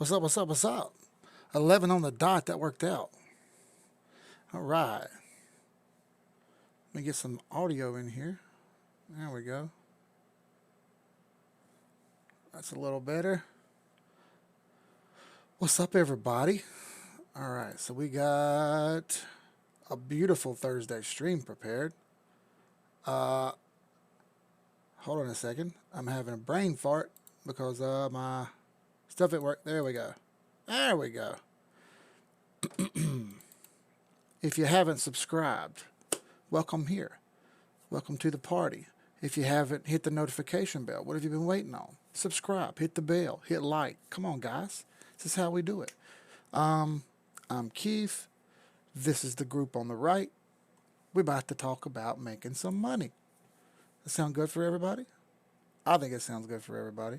What's up? What's up? What's up? 11 on the dot. That worked out. All right. Let me get some audio in here. There we go. That's a little better. What's up, everybody? All right. So we got a beautiful Thursday stream prepared. Hold on a second. I'm having a brain fart because my stuff at work. There we go. There we go. If you haven't subscribed, welcome here. Welcome to the party. If you haven't hit the notification bell, what have you been waiting on? Subscribe, hit the bell, hit like. Come on, guys. This is how we do it. I'm Keith. This is the group on the right. We're about to talk about making some money. That sound good for everybody? I think it sounds good for everybody.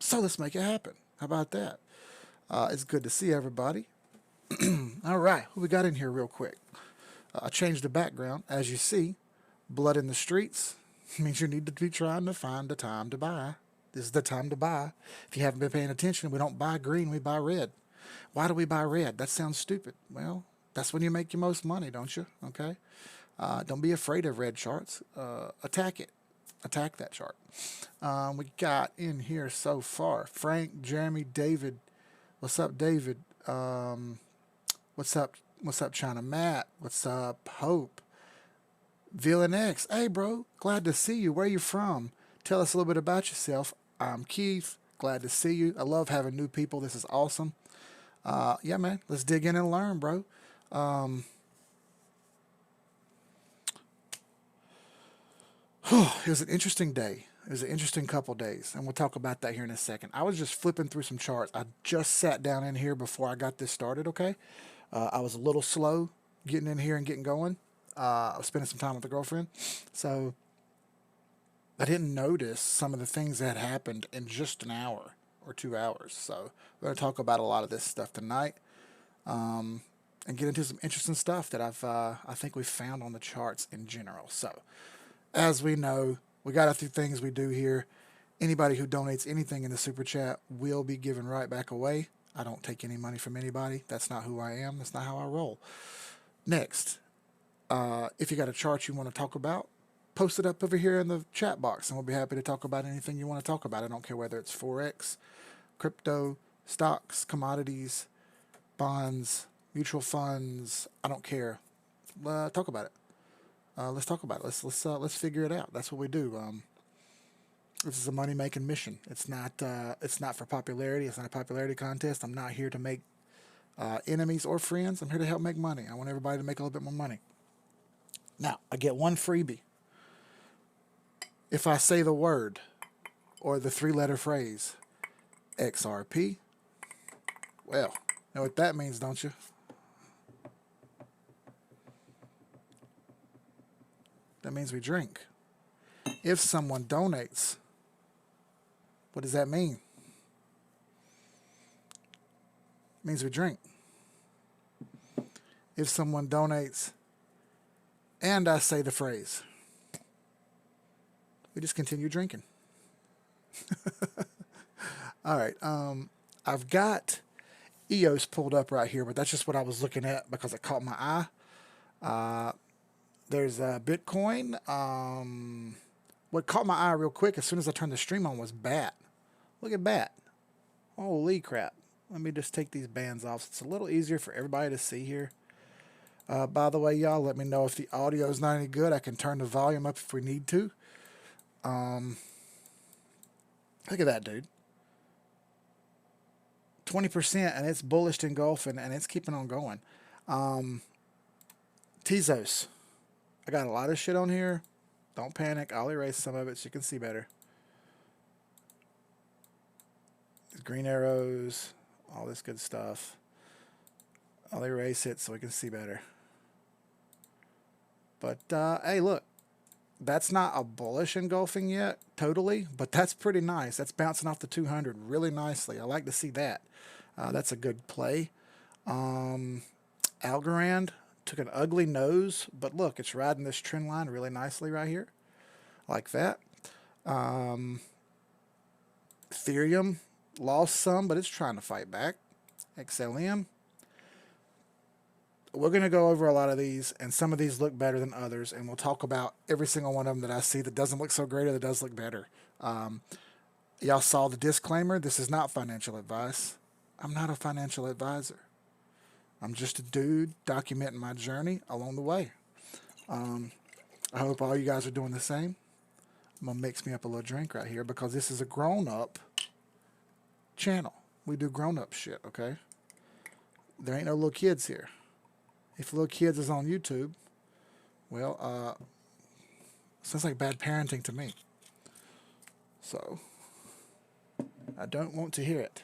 So let's make it happen. How about that? It's good to see everybody. All right, who we got in here real quick? I changed the background. As you see, blood in the streets means you need to be trying to find the time to buy. This is the time to buy. If you haven't been paying attention, we don't buy green, we buy red. Why do we buy red? That sounds stupid. Well, that's when you make your most money, don't you? Okay? Don't be afraid of red charts. Attack it. Attack that chart. We got in here so far Frank, Jeremy, David. What's up, David? What's up? What's up, China Matt? What's up, Hope? Villain X. Hey, bro. Glad to see you. Where you from? Tell us a little bit about yourself. I'm Keith. Glad to see you. I love having new people. This is awesome. Yeah, man. Let's dig in and learn, bro. It was an interesting day. It was an interesting couple days, and we'll talk about that here in a second. I was just flipping through some charts. I just sat down in here before I got this started, okay? I was a little slow getting in here and getting going. I was spending some time with a girlfriend, so I didn't notice some of the things that had happened in just an hour or 2 hours. So we're going to talk about a lot of this stuff tonight, and get into some interesting stuff that I think we've found on the charts in general. So, as we know, we got a few things we do here. Anybody who donates anything in the super chat will be given right back away. I don't take any money from anybody. That's not who I am. That's not how I roll. Next, if you got a chart you want to talk about, post it up over here in the chat box, and we'll be happy to talk about anything you want to talk about. I don't care whether it's Forex, crypto, stocks, commodities, bonds, mutual funds. I don't care. Talk about it. Let's talk about it. Let's figure it out. That's what we do. This is a money making mission. It's not for popularity. It's not a popularity contest. I'm not here to make enemies or friends. I'm here to help make money. I want everybody to make a little bit more money. Now I get one freebie if I say the word or the three-letter phrase XRP. Well, you know what that means, don't you? That means we drink. If someone donates, what does that mean? It means we drink. If someone donates and I say the phrase, we just continue drinking. All right. I've got EOS pulled up right here, but that's just what I was looking at because it caught my eye. There's Bitcoin. What caught my eye real quick as soon as I turned the stream on was BAT. Look at BAT. Holy crap. Let me just take these bands off. It's a little easier for everybody to see here. By the way, y'all, let me know if the audio is not any good. I can turn the volume up if we need to. Look at that, dude. 20%, and it's bullish engulfing, and it's keeping on going. Tezos. I got a lot of shit on here. Don't panic. I'll erase some of it so you can see better. Green arrows, all this good stuff. I'll erase it so we can see better. But, hey, look. That's not a bullish engulfing yet, totally, but that's pretty nice. That's bouncing off the 200 really nicely. I like to see that. That's a good play. Algorand took an ugly nose, but look, it's riding this trend line really nicely right here, like that. Ethereum lost some, but it's trying to fight back. XLM. We're going to go over a lot of these, and some of these look better than others, and we'll talk about every single one of them that I see that doesn't look so great or that does look better. Y'all saw the disclaimer. This is not financial advice. I'm not a financial advisor. I'm just a dude documenting my journey along the way. I hope all you guys are doing the same. I'm going to mix me up a little drink right here because this is a grown-up channel. We do grown-up shit, okay? There ain't no little kids here. If little kids is on YouTube, well, sounds like bad parenting to me. So, I don't want to hear it.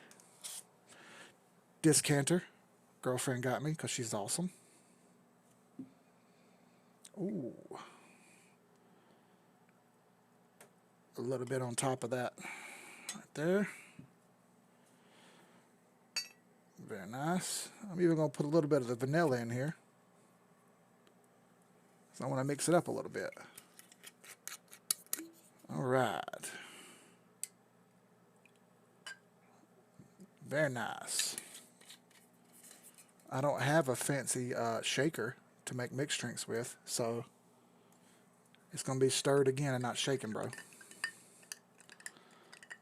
Discanter. Girlfriend got me because she's awesome. Ooh. A little bit on top of that. Right there. Very nice. I'm even going to put a little bit of the vanilla in here. So I want to mix it up a little bit. All right. Very nice. I don't have a fancy shaker to make mixed drinks with, so it's going to be stirred again and not shaken, bro.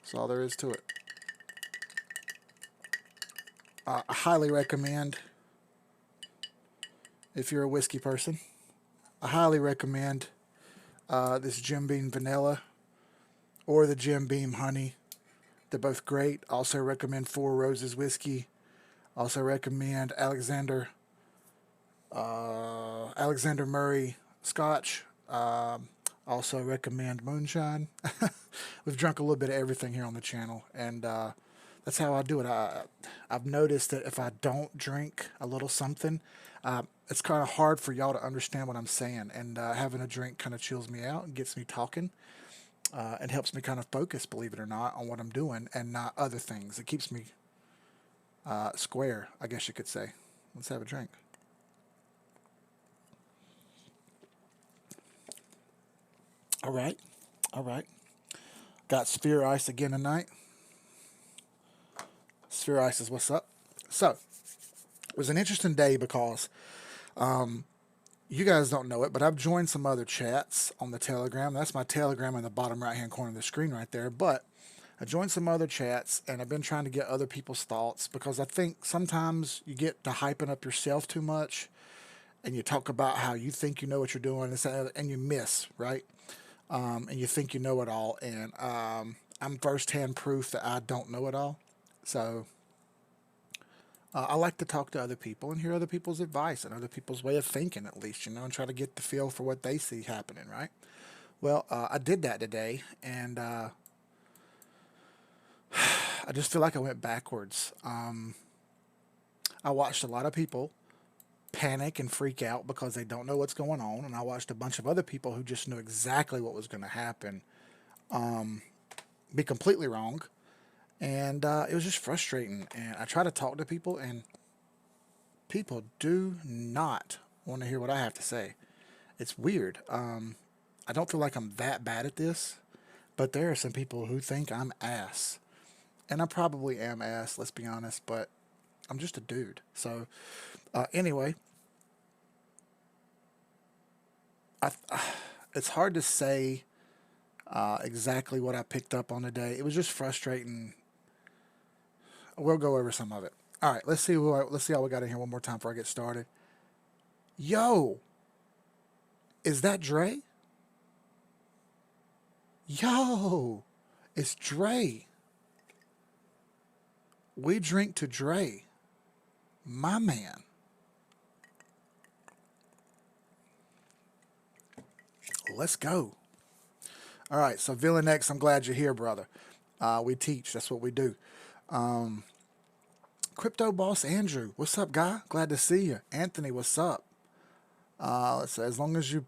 That's all there is to it. I highly recommend, if you're a whiskey person, I highly recommend this Jim Beam Vanilla or the Jim Beam Honey. They're both great. Also recommend Four Roses Whiskey. Also recommend Alexander Murray Scotch. Also recommend Moonshine. We've drunk a little bit of everything here on the channel, and that's how I do it. I've noticed that if I don't drink a little something, it's kind of hard for y'all to understand what I'm saying, and having a drink kind of chills me out and gets me talking. And helps me kind of focus, believe it or not, on what I'm doing and not other things. It keeps me square, I guess you could say. Let's have a drink. All right. All right. Got Sphere Ice again tonight. Sphere Ice is what's up. So, it was an interesting day because you guys don't know it, but I've joined some other chats on the Telegram. That's my Telegram in the bottom right-hand corner of the screen right there. But I joined some other chats, and I've been trying to get other people's thoughts because I think sometimes you get to hyping up yourself too much, and you talk about how you think you know what you're doing, and you miss, right? And you think you know it all, and I'm firsthand proof that I don't know it all. So I like to talk to other people and hear other people's advice and other people's way of thinking, at least, and try to get the feel for what they see happening, right? Well, I did that today, and I just feel like I went backwards. I watched a lot of people panic and freak out because they don't know what's going on, and I watched a bunch of other people who just knew exactly what was going to happen be completely wrong. And it was just frustrating. And I try to talk to people, and people do not want to hear what I have to say. It's weird. I don't feel like I'm that bad at this, but there are some people who think I'm ass. And I probably am ass, let's be honest, but I'm just a dude. So, anyway, it's hard to say exactly what I picked up on today. It was just frustrating. We'll go over some of it. All right, let's see how we got in here one more time before I get started. Yo, is that Dre? Yo, it's Dre. We drink to Dre, my man. Let's go. All right, so Villain X, I'm glad you're here, brother. We teach. That's what we do. Crypto Boss Andrew, what's up, guy? Glad to see you. Anthony, what's up? Let's say, as long as you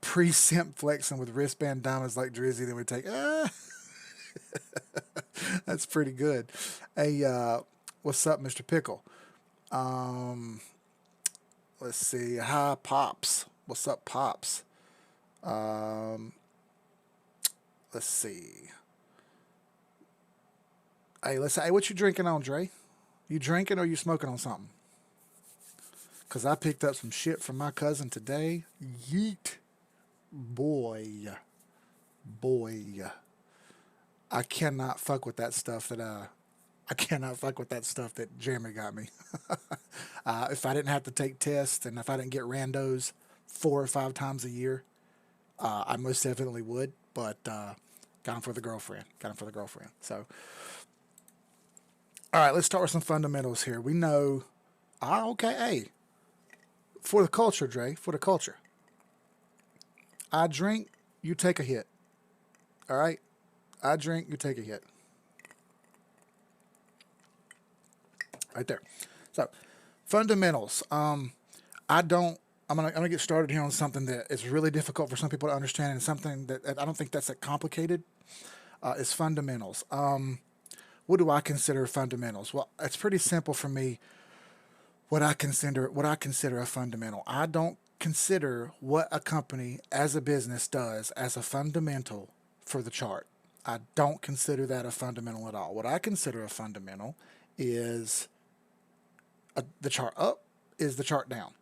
pre-simp flexing with wristband diamonds like Drizzy, then we take. That's pretty good. Hey, what's up, Mr. Pickle? Let's see. Hi, Pops. What's up, Pops? Let's see. Hey, let's say, hey, what you drinking on, Dre? You drinking or you smoking on something? Because I picked up some shit from my cousin today. Yeet. Boy. Boy. I cannot fuck with that stuff that, I cannot fuck with that stuff that Jeremy got me. If I didn't have to take tests and if I didn't get randos 4 or 5 times a year, I most definitely would. But got him for the girlfriend. Got him for the girlfriend. So, all right, let's start with some fundamentals here. We know, okay, hey, for the culture, Dre, for the culture. I drink, you take a hit. All right? I drink, you take a hit. Right there. So, fundamentals. I don't. I'm gonna get started here on something that is really difficult for some people to understand, and something that I don't think that's that complicated. Is fundamentals. What do I consider fundamentals? Well, it's pretty simple for me. What I consider a fundamental. I don't consider what a company as a business does as a fundamental for the chart. I don't consider that a fundamental at all. What I consider a fundamental is the chart up, is the chart down.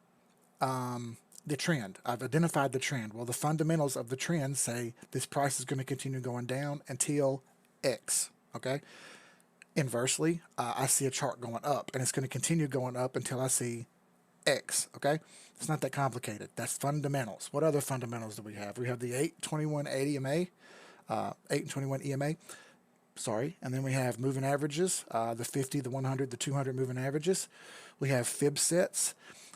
The trend. I've identified the trend. Well, the fundamentals of the trend say this price is going to continue going down until X. Okay. Inversely, I see a chart going up, and it's going to continue going up until I see X. Okay. It's not that complicated. That's fundamentals. What other fundamentals do we have? We have the 8/21/80 EMA, 8 and 21 EMA. Sorry, and then we have moving averages, the 50, the 100, the 200 moving averages. We have fib sets.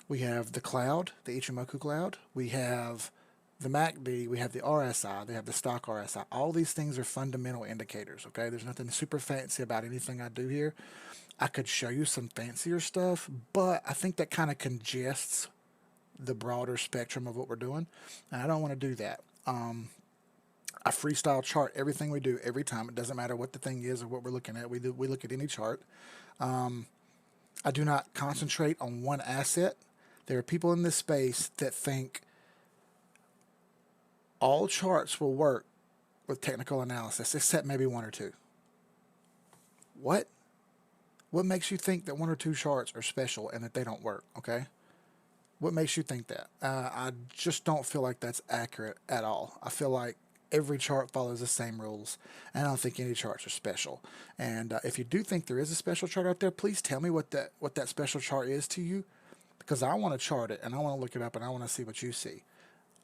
We have the cloud, the Ichimoku cloud. We have the MACD. We have the RSI. They have the stock RSI. All these things are fundamental indicators. Okay, there's nothing super fancy about anything I do here. I could show you some fancier stuff, but I think that kind of congests the broader spectrum of what we're doing, and I don't want to do that. I freestyle chart everything we do every time. It doesn't matter what the thing is or what we're looking at. We look at any chart. I do not concentrate on one asset. There are people in this space that think all charts will work with technical analysis, except maybe one or two. What? What makes you think that one or two charts are special and that they don't work? Okay. What makes you think that? I just don't feel like that's accurate at all. I feel like every chart follows the same rules, and I don't think any charts are special. And if you do think there is a special chart out there, please tell me what that special chart is to you, because I want to chart it and I want to look it up and I want to see what you see.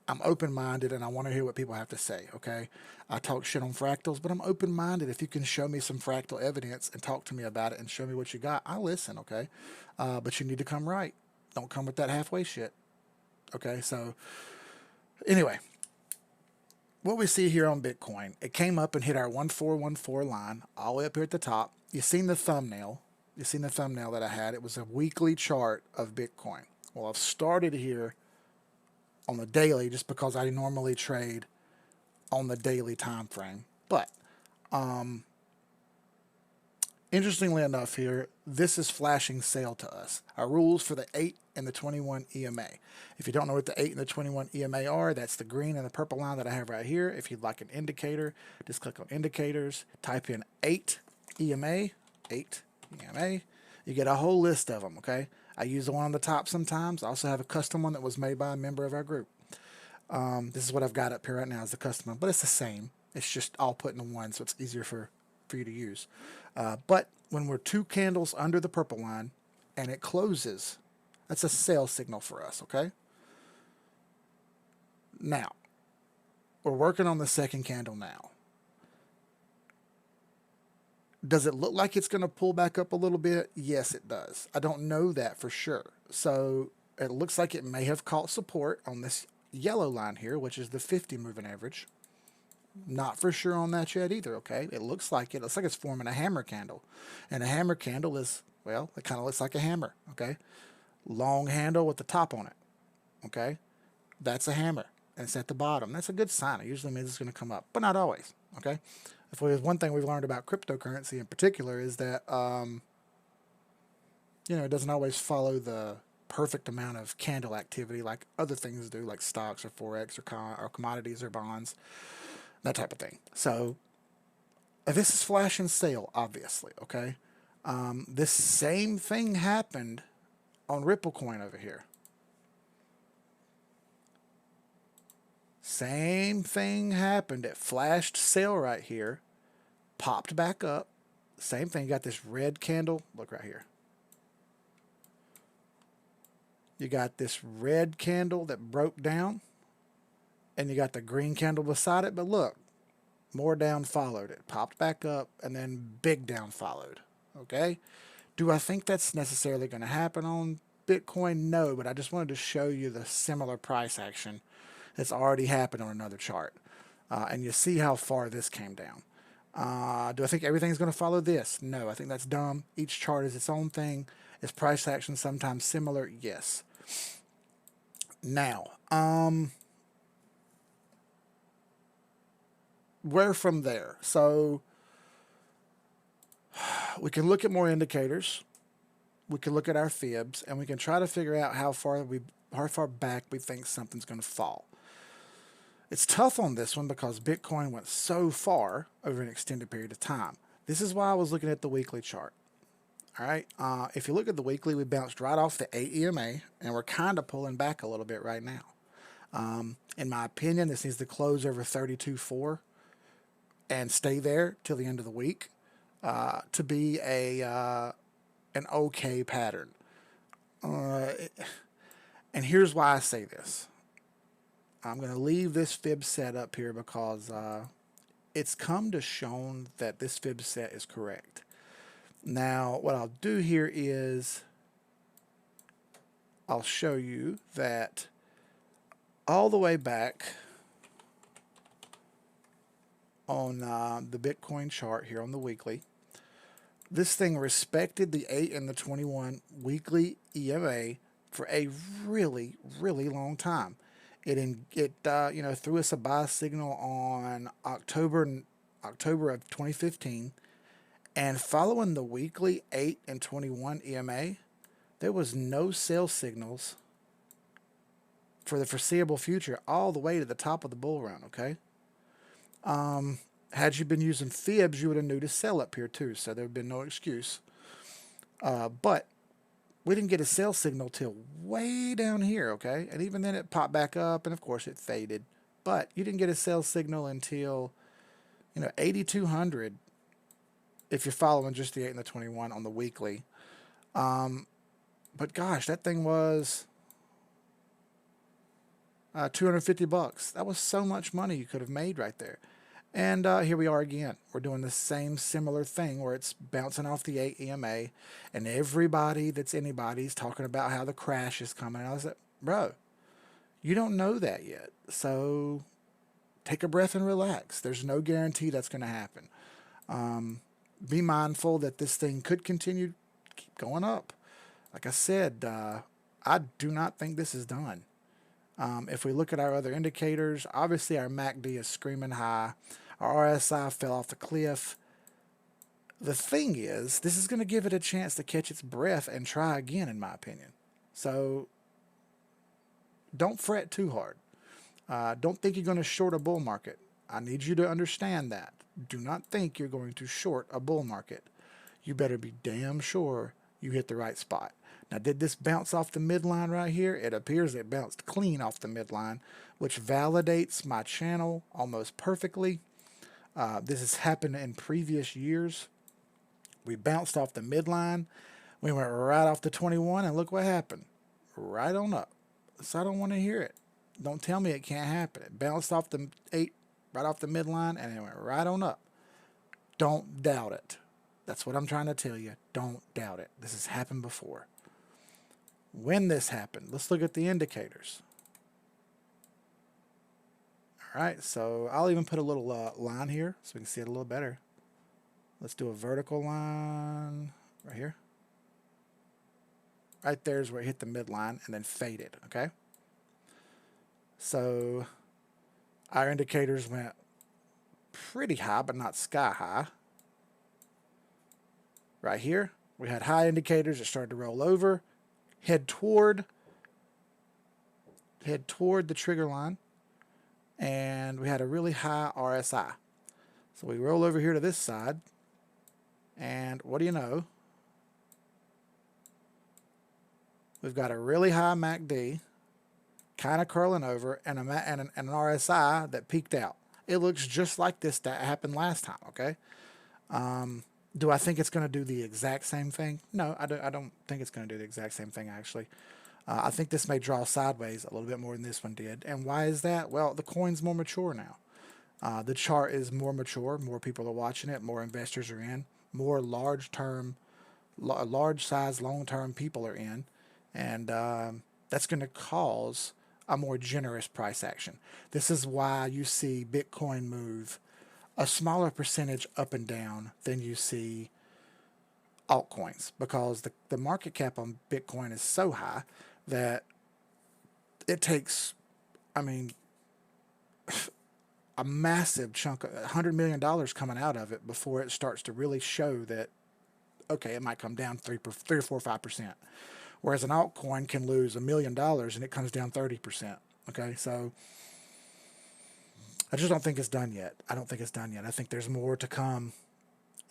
I'm open-minded and I want to hear what people have to say. Okay, I talk shit on fractals, but I'm open-minded. If you can show me some fractal evidence and talk to me about it and show me what you got, I'll listen. Okay, but you need to come right. Don't come with that halfway shit. Okay, so anyway, what we see here on Bitcoin, it came up and hit our 1414 line all the way up here at the top. You've seen the thumbnail. You've seen the thumbnail that I had. It was a weekly chart of Bitcoin. Well, I've started here on the daily just because I normally trade on the daily time frame. But interestingly enough here, this is flashing sale to us. Our rules for the 8 and the 21 EMA. If you don't know what the 8 and the 21 EMA are, that's the green and the purple line that I have right here. If you'd like an indicator, just click on indicators, type in 8 EMA, 8 EMA. You get a whole list of them, okay? I use the one on the top sometimes. I also have a custom one that was made by a member of our group. This is what I've got up here right now as the custom one, but it's the same. It's just all put into one, so it's easier for you to use. But when we're 2 candles under the purple line and it closes, that's a sell signal for us, okay? Now, we're working on the second candle now. Does it look like it's going to pull back up a little bit? Yes, it does. I don't know that for sure. So it looks like it may have caught support on this yellow line here, which is the 50 moving average. Not for sure on that yet either, okay? It looks like it's forming a hammer candle. And a hammer candle is, well, it kind of looks like a hammer, okay? Long handle with the top on it, okay? That's a hammer, and it's at the bottom. That's a good sign. It usually means it's going to come up, but not always, okay? If there's one thing we've learned about cryptocurrency in particular is that, it doesn't always follow the perfect amount of candle activity like other things do, like stocks or Forex or commodities or bonds, that type of thing. So This is flash and sale, obviously, okay? This same thing happened on Ripple Coin over here. Same thing happened. It flashed sale right here, popped back up. Same thing. You got this red candle. Look right here. You got this red candle that broke down, and you got the green candle beside it. But look, more down followed. It popped back up, and then big down followed. Okay? Do I think that's necessarily going to happen on Bitcoin? No, but I just wanted to show you the similar price action that's already happened on another chart. And you see how far this came down. Do I think everything's going to follow this? No, I think that's dumb. Each chart is its own thing. Is price action sometimes similar? Yes. Now, where from there? So we can look at more indicators. We can look at our fibs, and we can try to figure out how far back we think something's going to fall. It's tough on this one because Bitcoin went so far over an extended period of time. This is why I was looking at the weekly chart. All right. If you look at the weekly, we bounced right off the 8 EMA, and we're kind of pulling back a little bit right now. In my opinion, this needs to close over 32.4 and stay there till the end of the week to be an okay pattern. And here's why I say this. I'm going to leave this fib set up here because it's come to shown that this fib set is correct. Now, what I'll do here is I'll show you that all the way back on the Bitcoin chart here on the weekly, this thing respected the 8 and the 21 weekly EMA for a really, really long time. It threw us a buy signal on October of 2015, and following the weekly 8 and 21 EMA, there was no sell signals for the foreseeable future all the way to the top of the bull run. Okay. Had you been using fibs, you would have knew to sell up here too, so there would have been no excuse. But we didn't get a sell signal till way down here, okay? And even then it popped back up, and of course it faded. But you didn't get a sell signal until, 8,200 if you're following just the 8 and the 21 on the weekly. But gosh, that thing was $250. That was so much money you could have made right there. And here we are again. We're doing the same similar thing where it's bouncing off the 8 EMA, and everybody that's anybody's talking about how the crash is coming. And I was like, bro, you don't know that yet. So take a breath and relax. There's no guarantee that's going to happen. Be mindful that this thing could continue keep going up. Like I said, I do not think this is done. If we look at our other indicators, obviously our MACD is screaming high. Our RSI fell off the cliff. The thing is, this is going to give it a chance to catch its breath and try again, in my opinion. So don't fret too hard. Don't think you're going to short a bull market. I need you to understand that. Do not think you're going to short a bull market. You better be damn sure you hit the right spot. Now, did this bounce off the midline right here? It appears it bounced clean off the midline, which validates my channel almost perfectly. This has happened in previous years. We bounced off the midline. We went right off the 21, and look what happened. Right on up. So I don't want to hear it. Don't tell me it can't happen. It bounced off the 8, right off the midline, and it went right on up. Don't doubt it. That's what I'm trying to tell you. Don't doubt it. This has happened before. When this happened, let's look at the indicators. All right, so I'll even put a little line here so we can see it a little better. Let's do a vertical line right here. Right there is where it hit the midline and then faded, okay? So our indicators went pretty high, but not sky high. Right here, we had high indicators that started to roll over, head toward the trigger line, and we had a really high RSI. So we roll over here to this side, and what do you know? We've got a really high MACD, kind of curling over, and an RSI that peaked out. It looks just like this that happened last time, okay? Do I think it's going to do the exact same thing? No, I don't think it's going to do the exact same thing, actually. I think this may draw sideways a little bit more than this one did. And why is that? Well, the coin's more mature now. The chart is more mature. More people are watching it. More investors are in. More large size, long term people are in. And that's going to cause a more generous price action. This is why you see Bitcoin move a smaller percentage up and down than you see altcoins, because the market cap on Bitcoin is so high that it takes, I mean, a massive chunk, $100 million coming out of it before it starts to really show that, okay, it might come down 3 or 4 or 5%. Whereas an altcoin can lose $1 million and it comes down 30%. Okay, so I just don't think it's done yet. I don't think it's done yet. I think there's more to come,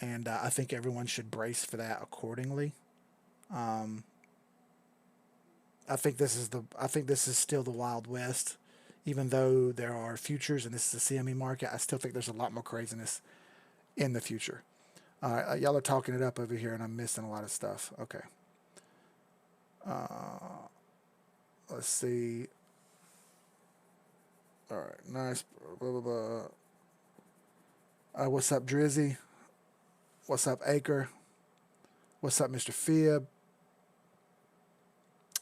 and I think everyone should brace for that accordingly. I think this is still the Wild West, even though there are futures and this is a CME market. I still think there's a lot more craziness in the future. Y'all are talking it up over here, and I'm missing a lot of stuff. Okay. Let's see. All right, nice. Blah, blah, blah. What's up, Drizzy? What's up, Acre? What's up, Mr. Fib?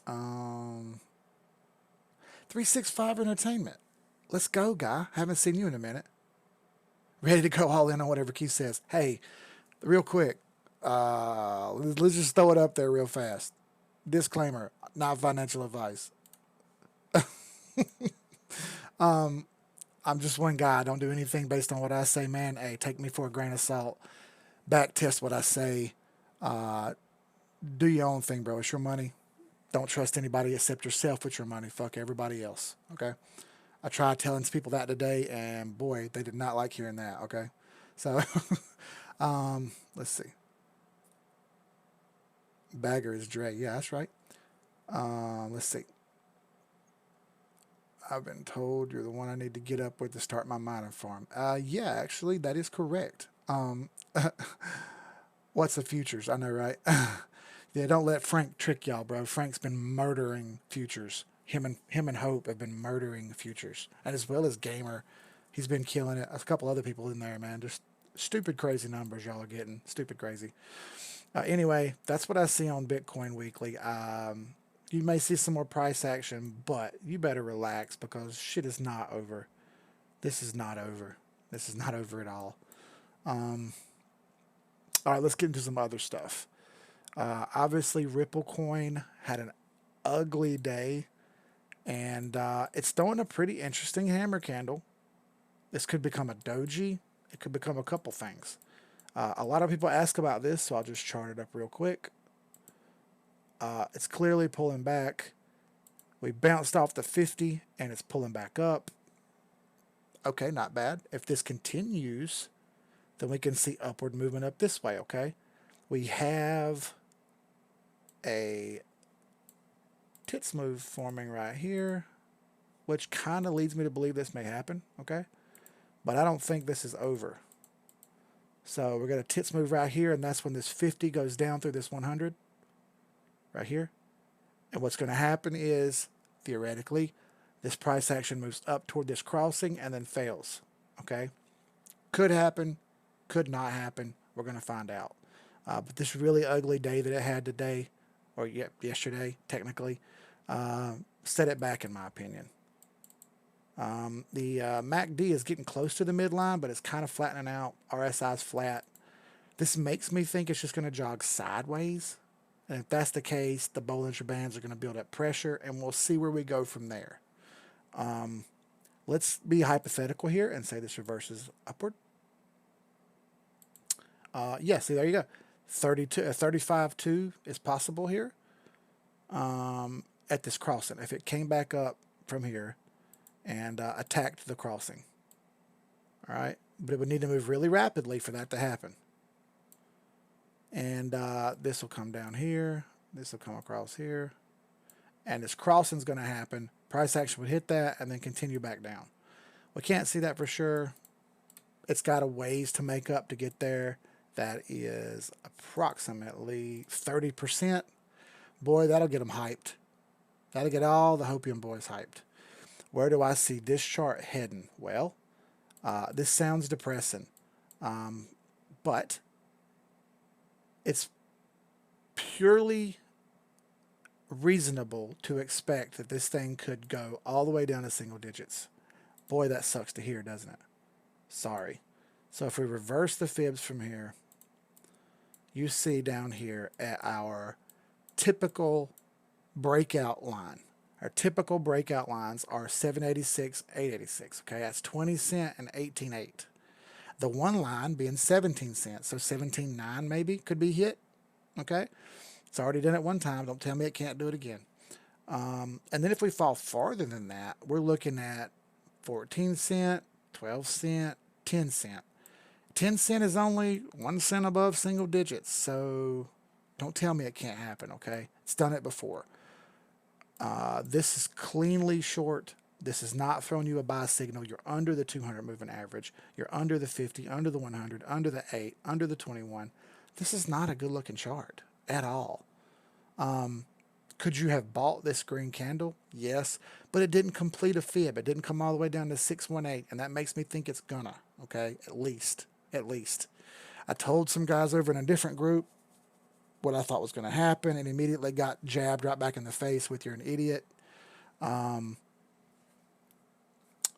365 Entertainment. Let's go, guy. Haven't seen you in a minute. Ready to go all in on whatever Keith says. Hey, real quick, let's just throw it up there real fast. Disclaimer, not financial advice. I'm just one guy. I don't do anything based on what I say, man. Hey, take me for a grain of salt. Back test what I say. Do your own thing, bro. It's your money. Don't trust anybody except yourself with your money. Fuck everybody else. Okay. I tried telling people that today, and boy, they did not like hearing that. Okay. So, let's see. Bagger is Dre. Yeah, that's right. Let's see. I've been told you're the one I need to get up with to start my mining farm. Yeah, actually, that is correct. What's the futures? I know, right? Yeah, don't let Frank trick y'all, bro. Frank's been murdering futures. Him and Hope have been murdering futures, and as well as Gamer, he's been killing it. A couple other people in there, man. Just stupid, crazy numbers y'all are getting. Stupid, crazy. Anyway, that's what I see on Bitcoin Weekly. You may see some more price action, but you better relax because shit is not over. This is not over. This is not over at all. All right, let's get into some other stuff. Obviously, Ripple Coin had an ugly day, and it's throwing a pretty interesting hammer candle. This could become a doji. It could become a couple things. A lot of people ask about this, so I'll just chart it up real quick. It's clearly pulling back. We bounced off the 50, and it's pulling back up. Okay, not bad. If this continues, then we can see upward movement up this way, okay? We have a tits move forming right here, which kind of leads me to believe this may happen, okay? But I don't think this is over. So we're going to tits move right here, and that's when this 50 goes down through this 100 right here. And what's going to happen is, theoretically, this price action moves up toward this crossing and then fails, okay? Could happen, could not happen. We're going to find out. But this really ugly day that it had today, or yesterday, technically, set it back, in my opinion. The MACD is getting close to the midline, but it's kind of flattening out. RSI is flat. This makes me think it's just going to jog sideways. And if that's the case, the Bollinger Bands are going to build up pressure, and we'll see where we go from there. Let's be hypothetical here and say this reverses upward. Yeah, see, there you go. 35.2 is possible here at this crossing. If it came back up from here and attacked the crossing. All right, but it would need to move really rapidly for that to happen. And this will come down here. This will come across here. And this crossing is going to happen. Price action would hit that and then continue back down. We can't see that for sure. It's got a ways to make up to get there. That is approximately 30%. Boy, that'll get them hyped. That'll get all the Hopium boys hyped. Where do I see this chart heading? Well, this sounds depressing, but it's purely reasonable to expect that this thing could go all the way down to single digits. Boy, that sucks to hear, doesn't it? Sorry. So if we reverse the fibs from here, you see down here at our typical breakout line. Our typical breakout lines are 786, 886. Okay, that's 20 cent and 18.8. The one line being 17 cents, so 17.9 maybe could be hit. Okay, it's already done it one time. Don't tell me it can't do it again. And then if we fall farther than that, we're looking at 14 cent, 12 cent, 10 cent. 10 cent is only 1 cent above single digits, so don't tell me it can't happen, okay? It's done it before. This is cleanly short. This is not throwing you a buy signal. You're under the 200 moving average. You're under the 50, under the 100, under the 8, under the 21. This is not a good-looking chart at all. Could you have bought this green candle? Yes, but it didn't complete a fib. It didn't come all the way down to 618, and that makes me think it's gonna, okay? At least. I told some guys over in a different group what I thought was going to happen, and immediately got jabbed right back in the face with "you're an idiot."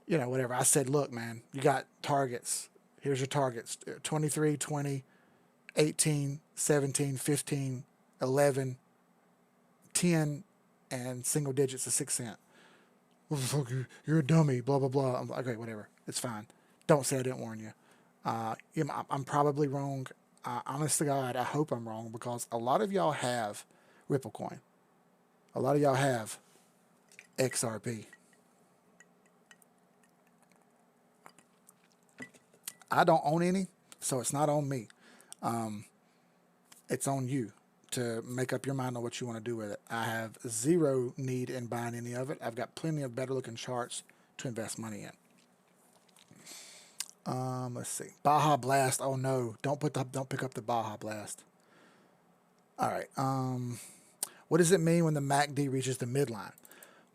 Whatever. I said, look, man, you got targets. Here's your targets: 23, 20, 18, 17, 15, 11, 10, and single digits of 6 cent. Well, you're a dummy, blah, blah, blah. I'm like, okay, whatever. It's fine. Don't say I didn't warn you. I'm probably wrong. Honest to God, I hope I'm wrong, because a lot of y'all have Ripple coin. A lot of y'all have XRP. I don't own any, so it's not on me. It's on you to make up your mind on what you want to do with it. I have zero need in buying any of it. I've got plenty of better looking charts to invest money in. Let's see. Baja Blast. Oh no, don't pick up the Baja Blast. All right. What does it mean when the MACD reaches the midline?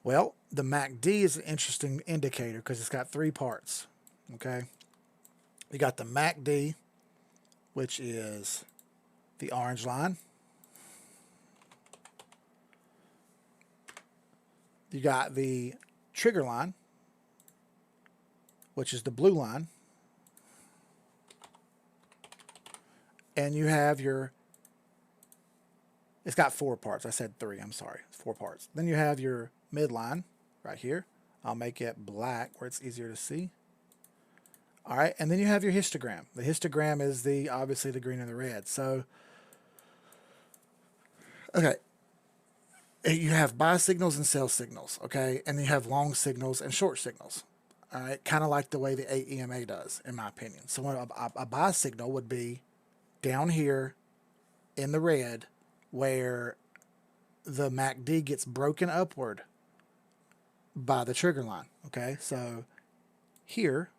Well, the MACD is an interesting indicator because it's got 3 parts. Okay. You got the MACD, which is the orange line. You got the trigger line, which is the blue line. And you have it's got 4 parts. I said 3, I'm sorry. 4 parts. Then you have your midline right here. I'll make it black where it's easier to see. All right, and then you have your histogram. The histogram is obviously the green and the red. So, okay, you have buy signals and sell signals, okay? And then you have long signals and short signals. All right, kind of like the way the 8 EMA does, in my opinion. So a buy signal would be down here in the red where the MACD gets broken upward by the trigger line, okay? So here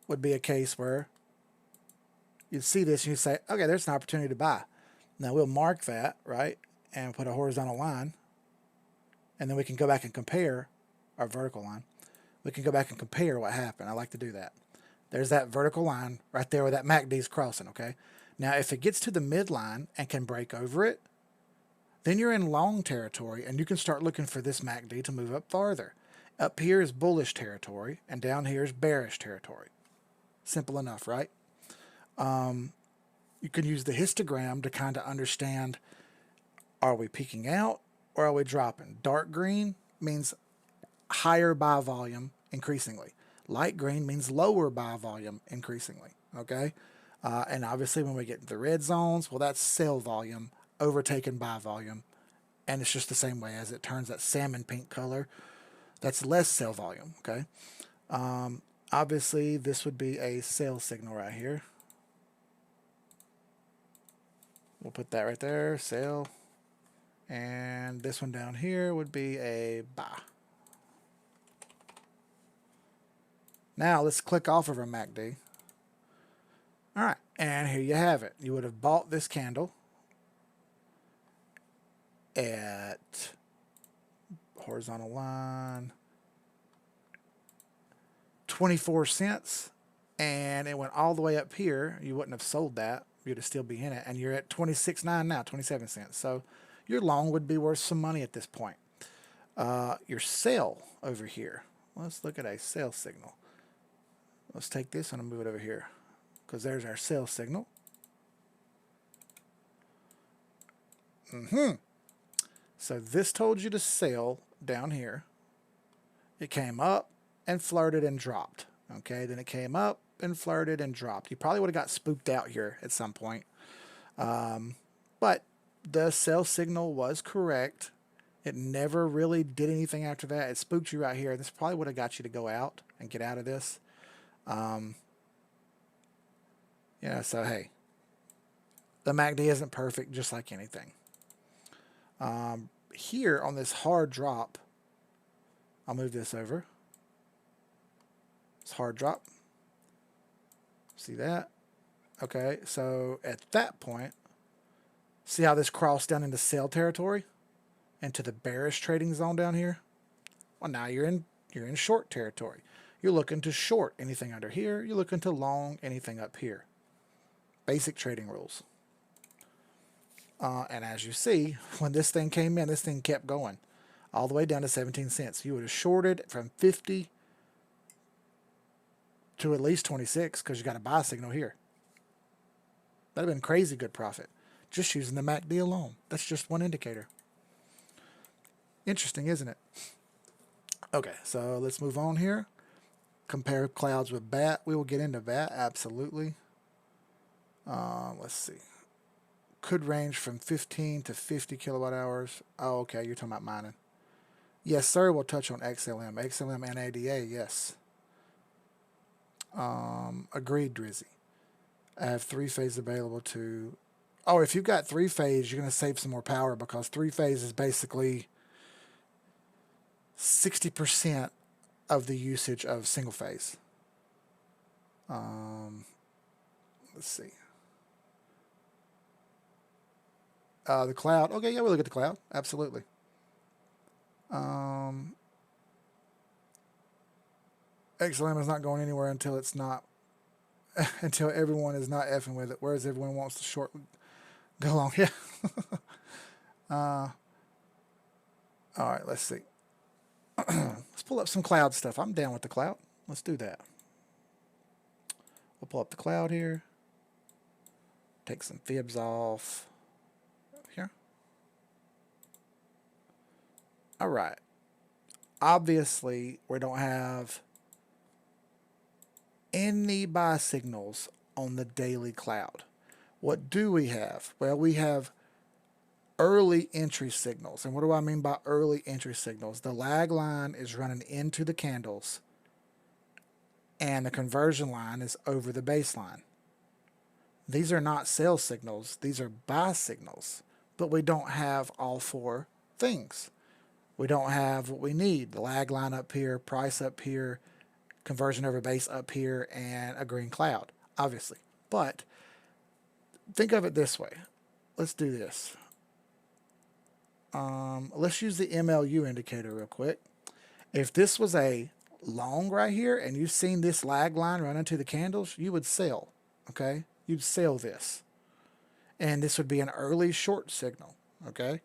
would be a case where you'd see this and you say, okay, there's an opportunity to buy. Now we'll mark that, right, and put a horizontal line, and then we can go back and compare our vertical line. We can go back and compare what happened. I like to do that. There's that vertical line right there where that MACD is crossing, okay? Now, if it gets to the midline and can break over it, then you're in long territory, and you can start looking for this MACD to move up farther. Up here is bullish territory, and down here is bearish territory. Simple enough, right? You can use the histogram to kind of understand, are we peaking out or are we dropping? Dark green means higher buy volume increasingly. Light green means lower buy volume increasingly, okay? And obviously when we get into the red zones, well, that's sell volume overtaken by volume. And it's just the same way as it turns that salmon pink color. That's less sell volume, okay? Obviously, this would be a sell signal right here. We'll put that right there, sell. And this one down here would be a buy. Now let's click off of our MACD. All right, and here you have it. You would have bought this candle at horizontal line 24 cents, and it went all the way up here. You wouldn't have sold that. You'd have still be in it, and you're at 26.9 now, 27 cents. So your long would be worth some money at this point. Your sell over here. Let's look at a sell signal. Let's take this and move it over here, because there's our sell signal. So this told you to sell down here. It came up and flirted and dropped. Okay, then it came up and flirted and dropped. You probably would have got spooked out here at some point. But the sell signal was correct. It never really did anything after that. It spooked you right here. This probably would have got you to go out and get out of this. Yeah, so hey, the MACD isn't perfect, just like anything. Here on this hard drop, I'll move this over. It's hard drop. See that? Okay, so at that point, see how this crossed down into sell territory, into the bearish trading zone down here? Well, now you're in short territory. You're looking to short anything under here. You're looking to long anything up here. Basic trading rules. And as you see, when this thing came in, this thing kept going all the way down to 17 cents. You would have shorted from 50 to at least 26 because you got a buy signal here. That would have been crazy good profit just using the MACD alone. That's just one indicator. Interesting, isn't it? Okay, so let's move on here. Compare clouds with BAT. We will get into BAT, absolutely. Let's see. Could range from 15 to 50 kilowatt hours. Oh, okay, you're talking about mining. Yes, sir, we'll touch on XLM. XLM and ADA, yes. Agreed, Drizzy. I have three-phase available to... Oh, if you've got three-phase, you're going to save some more power because three-phase is basically 60% of the usage of single-phase. Let's see. The cloud. Okay, yeah, we'll look at the cloud. Absolutely. XLM is not going anywhere until it's not, until everyone is not effing with it. Whereas everyone wants to short go long. Yeah. All right, let's see. Let's pull up some cloud stuff. I'm down with the cloud. Let's do that. We'll pull up the cloud here. Take some fibs off. Here. All right. Obviously, we don't have any buy signals on the daily cloud. What do we have? Well, we have early entry signals. And what do I mean by early entry signals? The lag line is running into the candles and the conversion line is over the baseline. These are not sell signals. These are buy signals. But we don't have all four things. We don't have what we need. The lag line up here, price up here, conversion over base up here, and a green cloud, obviously. But think of it this way. Let's do this. Let's use the MLU indicator real quick. If this was a long right here and you've seen this lag line run into the candles, you would sell, okay? You'd sell this. And this would be an early short signal, okay?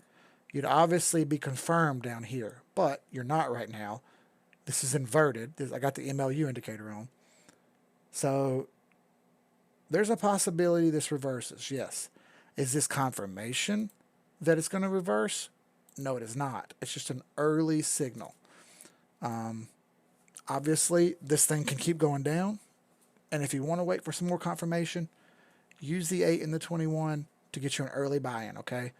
You'd obviously be confirmed down here, but you're not right now. This is inverted. I got the MLU indicator on. So there's a possibility this reverses, yes. Is this confirmation that it's going to reverse? No, it is not. It's just an early signal. Obviously, this thing can keep going down. And if you want to wait for some more confirmation, use the 8 and the 21 to get you an early buy-in, okay?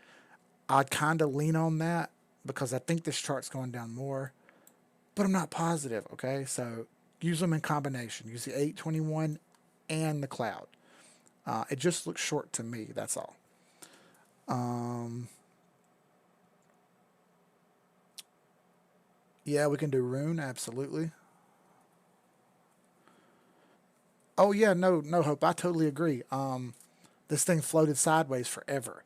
I'd kind of lean on that because I think this chart's going down more, but I'm not positive, okay? So use them in combination. Use the 821 and the cloud. It just looks short to me. That's all. Yeah, we can do rune. Absolutely. Oh yeah, no, no hope. I totally agree. This thing floated sideways forever,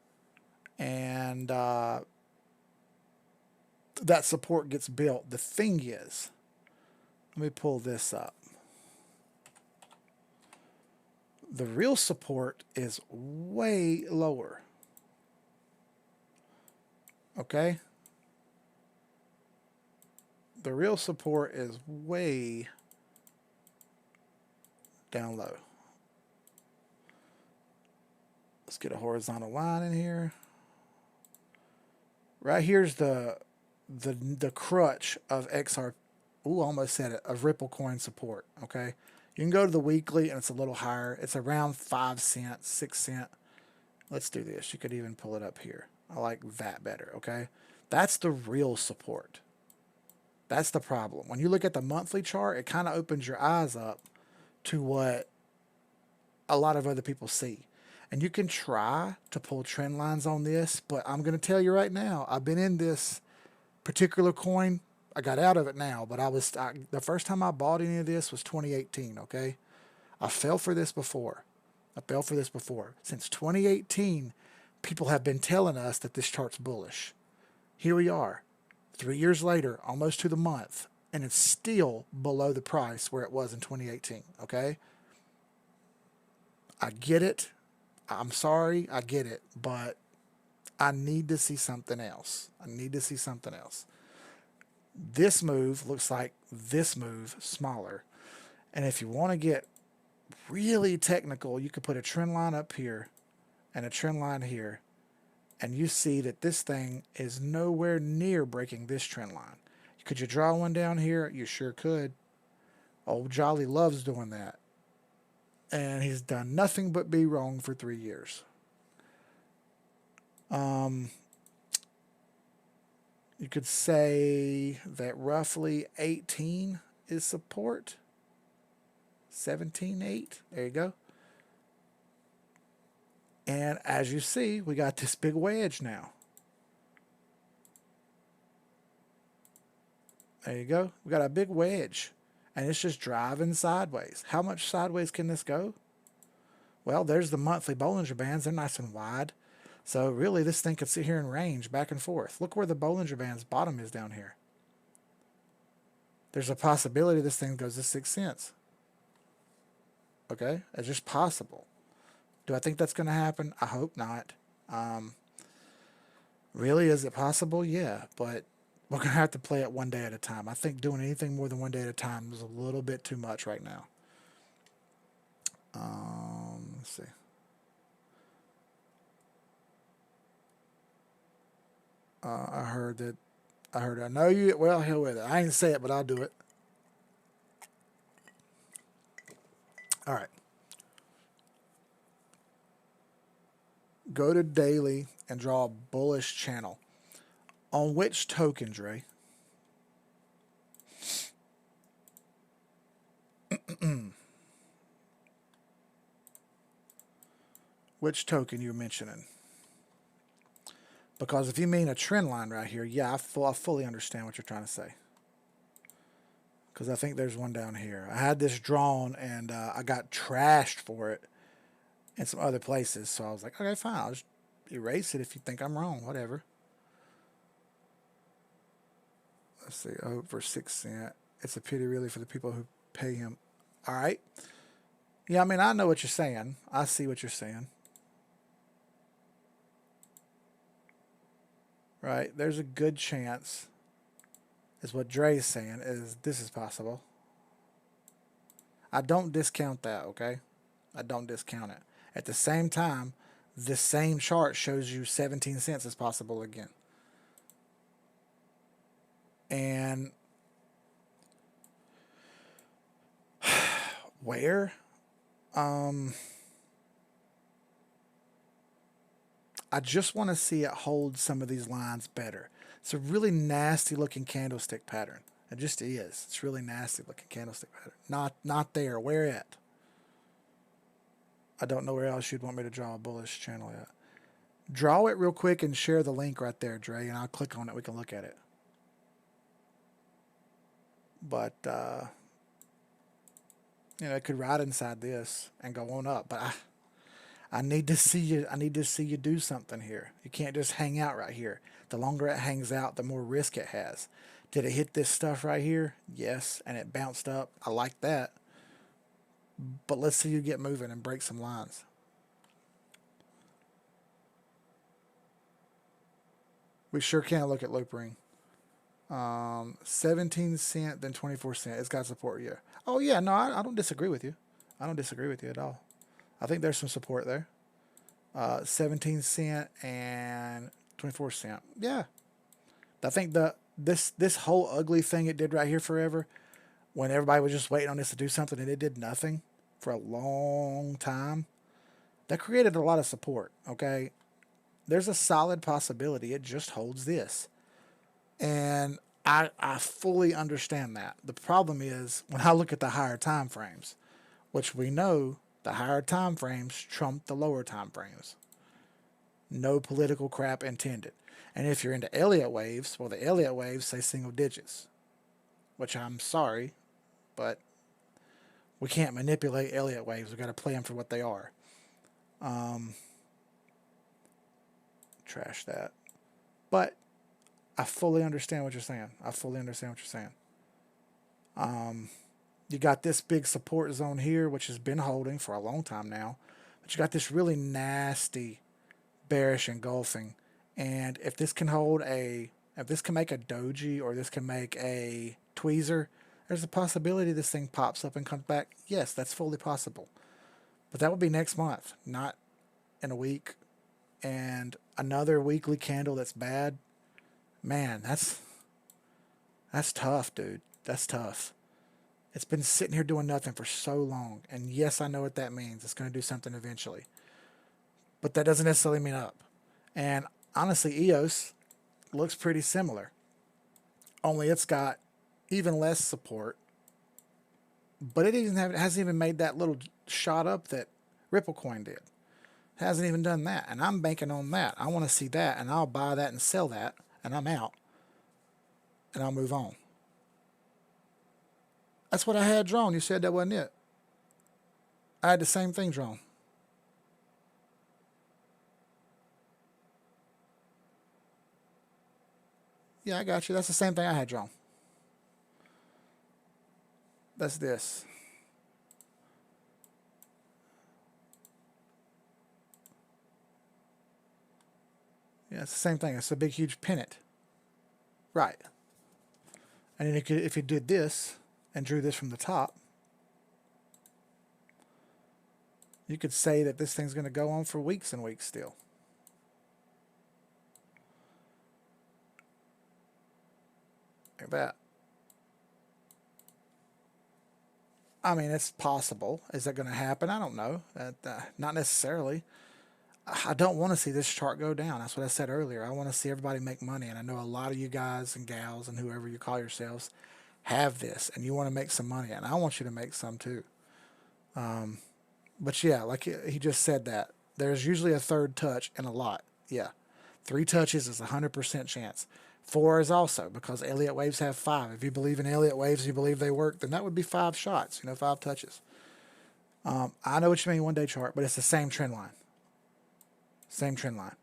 and that support gets built. The thing is, let me pull this up. The real support is way lower. Okay? The real support is way down low. Let's get a horizontal line in here. Right here's the crutch of XR. Ooh, almost said it. Of Ripple coin support. Okay, you can go to the weekly and it's a little higher. It's around 5 cents, 6 cent. Let's do this. You could even pull it up here. I like that better. Okay, that's the real support. That's the problem. When you look at the monthly chart, it kind of opens your eyes up to what a lot of other people see. And you can try to pull trend lines on this, but I'm going to tell you right now, I've been in this particular coin. I got out of it now, but the first time I bought any of this was 2018, okay? I fell for this before. Since 2018, people have been telling us that this chart's bullish. Here we are, 3 years later, almost to the month, and it's still below the price where it was in 2018, okay? I get it. I'm sorry, I get it, but I need to see something else. This move looks like this move smaller. And if you want to get really technical, you could put a trend line up here and a trend line here. And you see that this thing is nowhere near breaking this trend line. Could you draw one down here? You sure could. Old Jolly loves doing that. And he's done nothing but be wrong for 3 years. You could say that roughly 18 is support. 17.8. There you go. And as you see, we got this big wedge now. There you go. We got a big wedge. And it's just driving sideways. How much sideways can this go? Well, there's the monthly Bollinger Bands. They're nice and wide. So really, this thing could sit here and range back and forth. Look where the Bollinger Band's bottom is down here. There's a possibility this thing goes to 6 cents. Okay? It's just possible. Do I think that's going to happen? I hope not. Really, is it possible? Yeah, but we're going to have to play it one day at a time. I think doing anything more than one day at a time is a little bit too much right now. Let's see. I know you. Well, hell with it. I ain't say it, but I'll do it. All right. Go to daily and draw a bullish channel. On which token, Dre? Which token you're mentioning? Because if you mean a trend line right here, yeah, I fully understand what you're trying to say. Because I think there's one down here. I had this drawn and I got trashed for it in some other places. So I was like, okay, fine. I'll just erase it if you think I'm wrong. Whatever. Let's see. Oh, for 6 cents. It's a pity really for the people who pay him. All right. Yeah, I mean, I know what you're saying. I see what you're saying. Right? There's a good chance, is what Dre's saying, is this is possible. I don't discount that, okay? I don't discount it. At the same time, this same chart shows you 17 cents is possible again. And where? I just want to see it hold some of these lines better. It's a really nasty looking candlestick pattern. It just is. It's really nasty looking candlestick pattern. Not there. Where at? I don't know where else you'd want me to draw a bullish channel at. Draw it real quick and share the link right there, Dre, and I'll click on it. We can look at it. But you know, it could ride inside this and go on up. But I need to see you. I need to see you do something here. You can't just hang out right here. The longer it hangs out, the more risk it has. Did it hit this stuff right here? Yes, and it bounced up. I like that. But let's see you get moving and break some lines. We sure can look at loop ring. 17 cent, then 24 cent. It's got support, yeah. Oh, yeah, no, I don't disagree with you. I don't disagree with you at all. I think there's some support there. 17 cent and 24 cent. Yeah. I think this whole ugly thing it did right here forever, when everybody was just waiting on this to do something and it did nothing for a long time, that created a lot of support, okay? There's a solid possibility it just holds this. And I fully understand that. The problem is when I look at the higher time frames, which we know the higher time frames trump the lower time frames. No political crap intended. And if you're into Elliott waves, well, the Elliott waves say single digits, which I'm sorry, but we can't manipulate Elliott waves. We've got to play them for what they are. Trash that. But I fully understand what you're saying. I fully understand what you're saying. You got this big support zone here, which has been holding for a long time now. But you got this really nasty bearish engulfing. And if this can if this can make a doji or this can make a tweezer, there's a possibility this thing pops up and comes back. Yes, that's fully possible. But that would be next month, not in a week. And another weekly candle that's bad. Man, that's tough, dude. That's tough. It's been sitting here doing nothing for so long. And yes, I know what that means. It's going to do something eventually. But that doesn't necessarily mean up. And honestly, EOS looks pretty similar. Only it's got even less support. But it hasn't even made that little shot up that Ripple Coin did. It hasn't even done that. And I'm banking on that. I want to see that. And I'll buy that and sell that. And I'm out. And I'll move on. That's what I had drawn. You said that wasn't it. I had the same thing drawn. Yeah, I got you. That's the same thing I had drawn. That's this. Yeah, it's the same thing. It's a big, huge pennant. Right. And then if you did this and drew this from the top, you could say that this thing's going to go on for weeks and weeks still. Like that. I mean, it's possible. Is that going to happen? I don't know. Not necessarily. I don't want to see this chart go down. That's what I said earlier. I want to see everybody make money. And I know a lot of you guys and gals and whoever you call yourselves have this. And you want to make some money. And I want you to make some too. But yeah, like he just said that. There's usually a third touch in a lot. Yeah. 3 touches is 100% chance. 4 is also, because Elliott waves have 5. If you believe in Elliott waves, you believe they work, then that would be 5 shots, 5 touches. I know what you mean, 1 day chart, but it's the same trend line. Same trend line.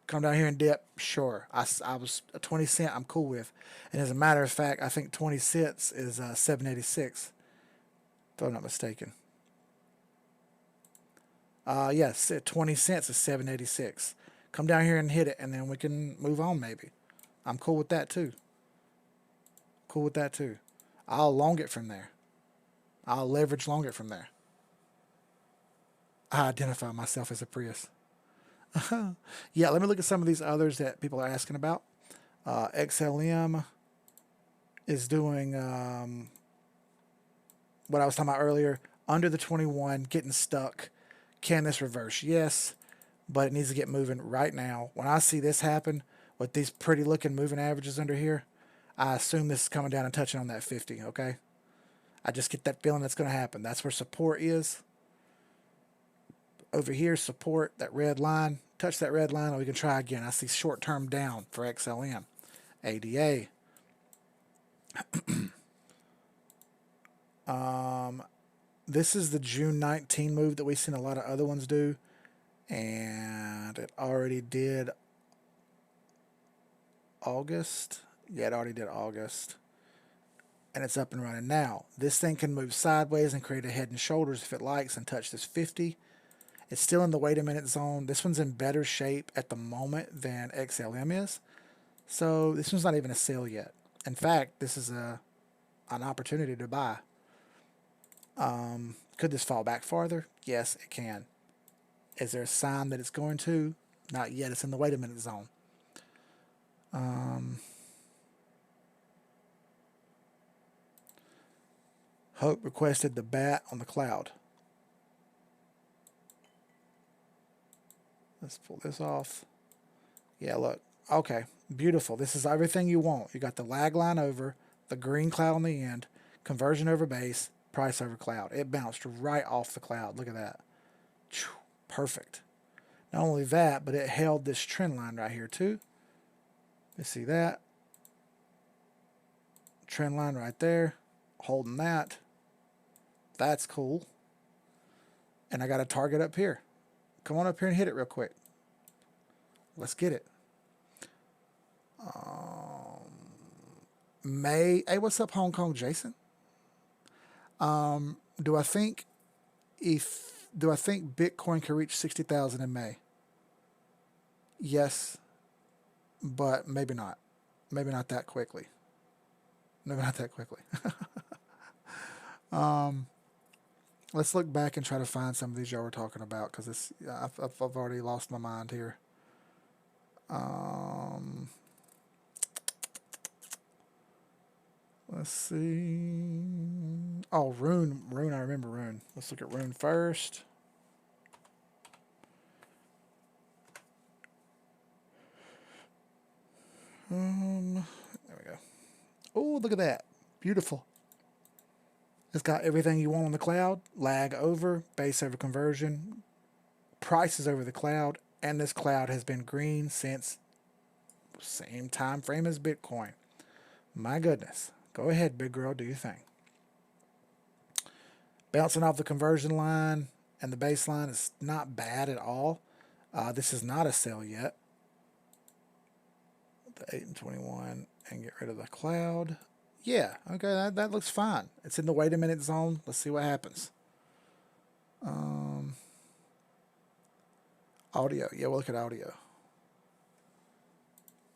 Come down here and dip, sure. I was a 20 cent, I'm cool with. And as a matter of fact, I think 20 cents is 786, if I'm not mistaken. Yes, 20 cents is 786. Come down here and hit it, and then we can move on maybe. I'm cool with that too. Cool with that too. I'll long it from there. I'll leverage long it from there. I identify myself as a Prius. Yeah, let me look at some of these others that people are asking about. XLM is doing what I was talking about earlier. Under the 21, getting stuck. Can this reverse? Yes, but it needs to get moving right now. When I see this happen with these pretty looking moving averages under here, I assume this is coming down and touching on that 50, okay? I just get that feeling that's going to happen. That's where support is. Over here, support, that red line. Touch that red line, and we can try again. I see short-term down for XLM. ADA. This is the June 19 move that we've seen a lot of other ones do. And it already did August. Yeah, it already did August. And it's up and running now. This thing can move sideways and create a head and shoulders if it likes and touch this 50. It's still in the wait a minute zone. This one's in better shape at the moment than XLM is. So this one's not even a sale yet. In fact, this is an opportunity to buy. Could this fall back farther? Yes, it can. Is there a sign that it's going to? Not yet. It's in the wait a minute zone. Hope requested the bat on the cloud. Let's pull this off. Yeah, look. Okay, beautiful. This is everything you want. You got the lag line over, the green cloud on the end, conversion over base, price over cloud. It bounced right off the cloud. Look at that. Perfect. Not only that, but it held this trend line right here too. You see that? Trend line right there. Holding that. That's cool. And I got a target up here. Come on up here and hit it real quick. Let's get it. May. Hey, what's up, Hong Kong, Jason? Do I think Bitcoin can reach 60,000 in May? Yes, but maybe not. Maybe not that quickly. Maybe not that quickly. Let's look back and try to find some of these y'all were talking about, because I've already lost my mind here. Let's see. Oh, Rune. I remember Rune. Let's look at Rune first. There we go. Oh, look at that. Beautiful. It's got everything you want on the cloud. Lag over, base over conversion, prices over the cloud, and this cloud has been green since same time frame as Bitcoin. My goodness. Go ahead, big girl, do your thing. Bouncing off the conversion line and the baseline is not bad at all. This is not a sell yet. The 8 and 21 and get rid of the cloud. Yeah, okay, that looks fine. It's in the wait a minute zone. Let's see what happens. Audio. Yeah, we'll look at audio.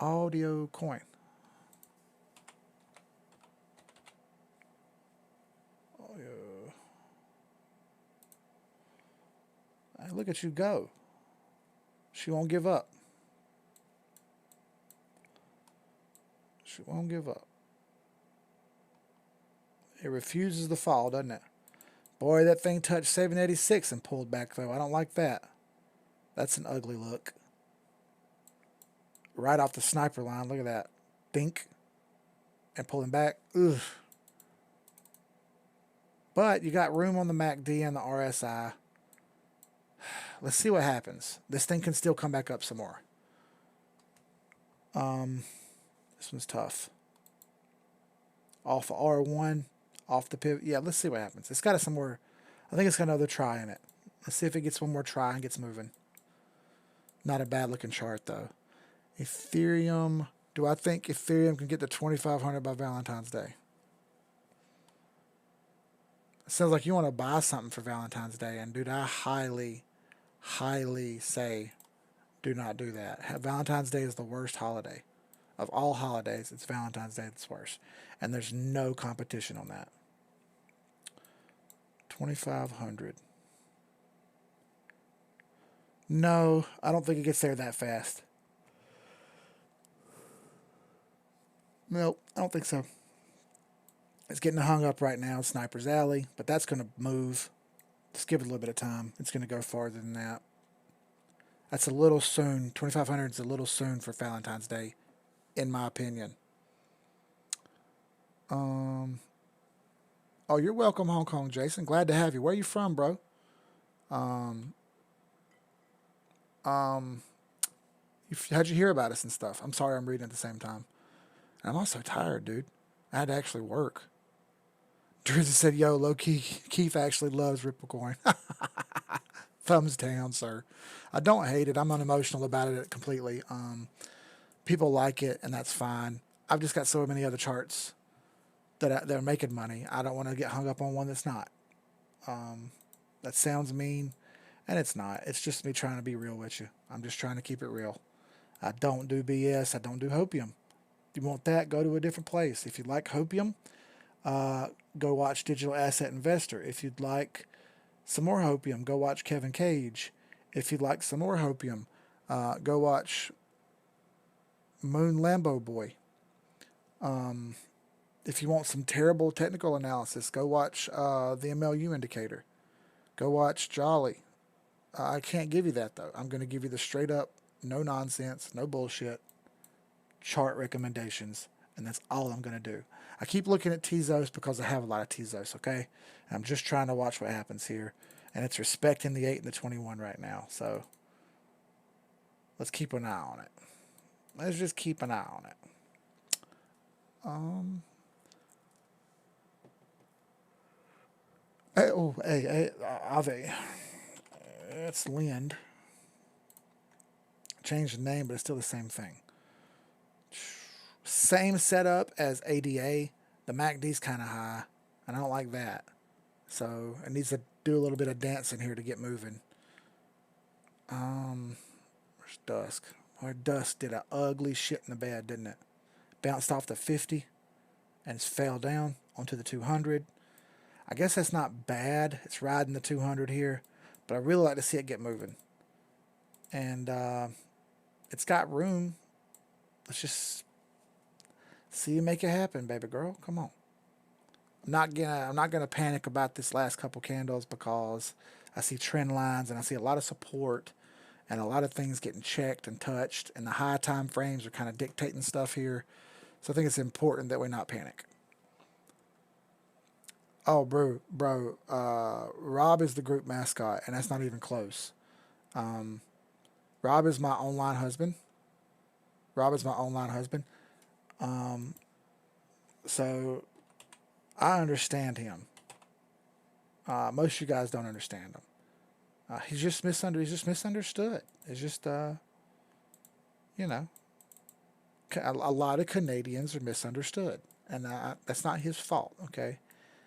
Audio coin. Audio. Hey, look at you go. She won't give up. She won't give up. It refuses to fall, doesn't it? Boy, that thing touched 786 and pulled back, though. I don't like that. That's an ugly look. Right off the sniper line. Look at that. Dink. And pulling back. Ugh. But you got room on the MACD and the RSI. Let's see what happens. This thing can still come back up some more. This one's tough. Off of R1. Off the pivot. Yeah, let's see what happens. It's got somewhere. I think it's got another try in it. Let's see if it gets one more try and gets moving. Not a bad looking chart though. Ethereum. Do I think Ethereum can get to 2,500 by Valentine's Day? It sounds like you want to buy something for Valentine's Day, and dude, I highly say do not do that. Valentine's Day is the worst holiday. Of all holidays, it's Valentine's Day that's worse. And there's no competition on that. 2,500. No, I don't think it gets there that fast. Nope, I don't think so. It's getting hung up right now in Sniper's Alley, but that's going to move. Just give it a little bit of time. It's going to go farther than that. That's a little soon. 2,500 is a little soon for Valentine's Day, in my opinion. Um, oh, you're welcome, Hong Kong, Jason. Glad to have you. Where are you from, bro? Um, um, how'd you hear about us and stuff? I'm sorry, I'm reading at the same time. And I'm also tired, dude. I had to actually work. Drizzy said, "Yo, low key, Keith actually loves Ripplecoin." Thumbs down, sir. I don't hate it. I'm unemotional about it completely. People like it, and that's fine. I've just got so many other charts that are making money. I don't want to get hung up on one that's not. Um, that sounds mean, and it's not. It's just me trying to be real with you. I'm just trying to keep it real. I don't do BS. I don't do hopium. If you want that, go to a different place. If you like hopium, uh, go watch Digital Asset Investor. If you'd like some more hopium, go watch Kevin Cage. If you'd like some more hopium, go watch Moon Lambo Boy. Um, if you want some terrible technical analysis, go watch the MLU indicator. Go watch Jolly. I can't give you that though. I'm going to give you the straight up, no nonsense, no bullshit chart recommendations, and that's all I'm going to do. I keep looking at Tezos because I have a lot of Tezos, okay? And I'm just trying to watch what happens here, and it's respecting the 8 and the 21 right now. So let's keep an eye on it. Let's just keep an eye on it. Um, hey, Ave. It's Lind. Changed the name, but it's still the same thing. Same setup as ADA. The MACD's kind of high, and I don't like that. So it needs to do a little bit of dancing here to get moving. Where's Dusk? Where Dusk did a ugly shit in the bed, didn't it? Bounced off the 50 and fell down onto the 200. I guess that's not bad. It's riding the 200 here, but I really like to see it get moving. And it's got room. Let's just see you make it happen, baby girl. Come on. I'm not gonna panic about this last couple candles because I see trend lines and I see a lot of support and a lot of things getting checked and touched, and the high time frames are kind of dictating stuff here. So I think it's important that we not panic. Oh, bro, Rob is the group mascot, and that's not even close. Um, Rob is my online husband. Rob is my online husband. Um, so I understand him. Most of you guys don't understand him. He's just misunderstood. It's just you know, a lot of Canadians are misunderstood, and that's not his fault. Okay,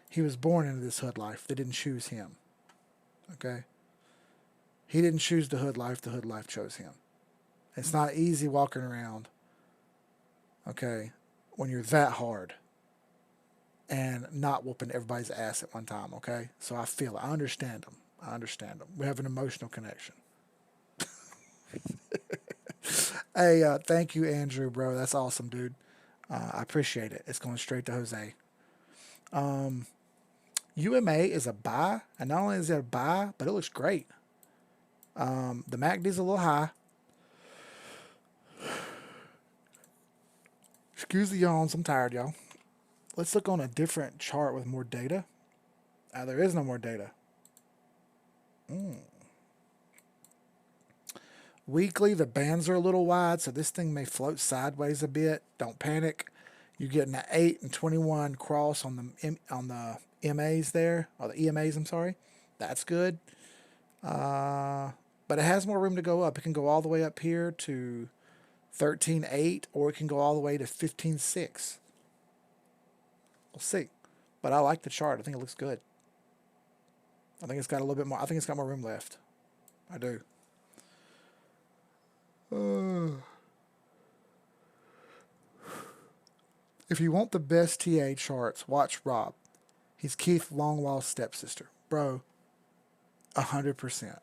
he was born into this hood life. They didn't choose him. Okay, he didn't choose the hood life. The hood life chose him. It's not easy walking around. Okay, when you're that hard and not whooping everybody's ass at one time. Okay, so I feel it. I understand them. I understand them. We have an emotional connection. Hey, thank you, Andrew, bro. That's awesome, dude. I appreciate it. It's going straight to Jose. Um, UMA is a buy, and not only is it a buy, but it looks great. The MACD's a little high. Excuse the yawns. I'm tired, y'all. Let's look on a different chart with more data. There is no more data. Mm. Weekly, the bands are a little wide, so this thing may float sideways a bit. Don't panic. You're getting an 8 and 21 cross on the MAs there, or the EMAs. I'm sorry. That's good. But it has more room to go up. It can go all the way up here to 13.8, or it can go all the way to 15.6. We'll see. But I like the chart. I think it looks good. I think it's got a little bit more. I think it's got more room left. I do. If you want the best TA charts, watch Rob. He's Keith Longwell's stepsister. Bro, 100%.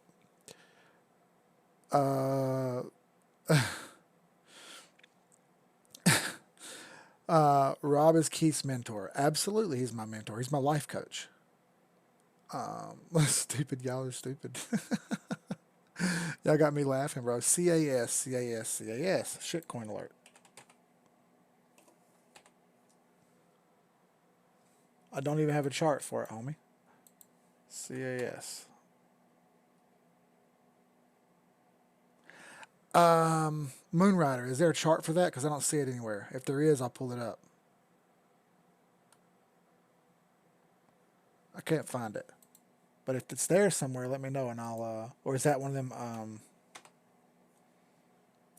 Uh, Rob is Keith's mentor. Absolutely, he's my mentor. He's my life coach. Stupid, y'all are stupid. Y'all got me laughing, bro. CAS, CAS, CAS. Shitcoin alert. I don't even have a chart for it, homie. CAS. Moonrider. Is there a chart for that? Because I don't see it anywhere. If there is, I'll pull it up. I can't find it. But if it's there somewhere, let me know and I'll. Or is that one of them?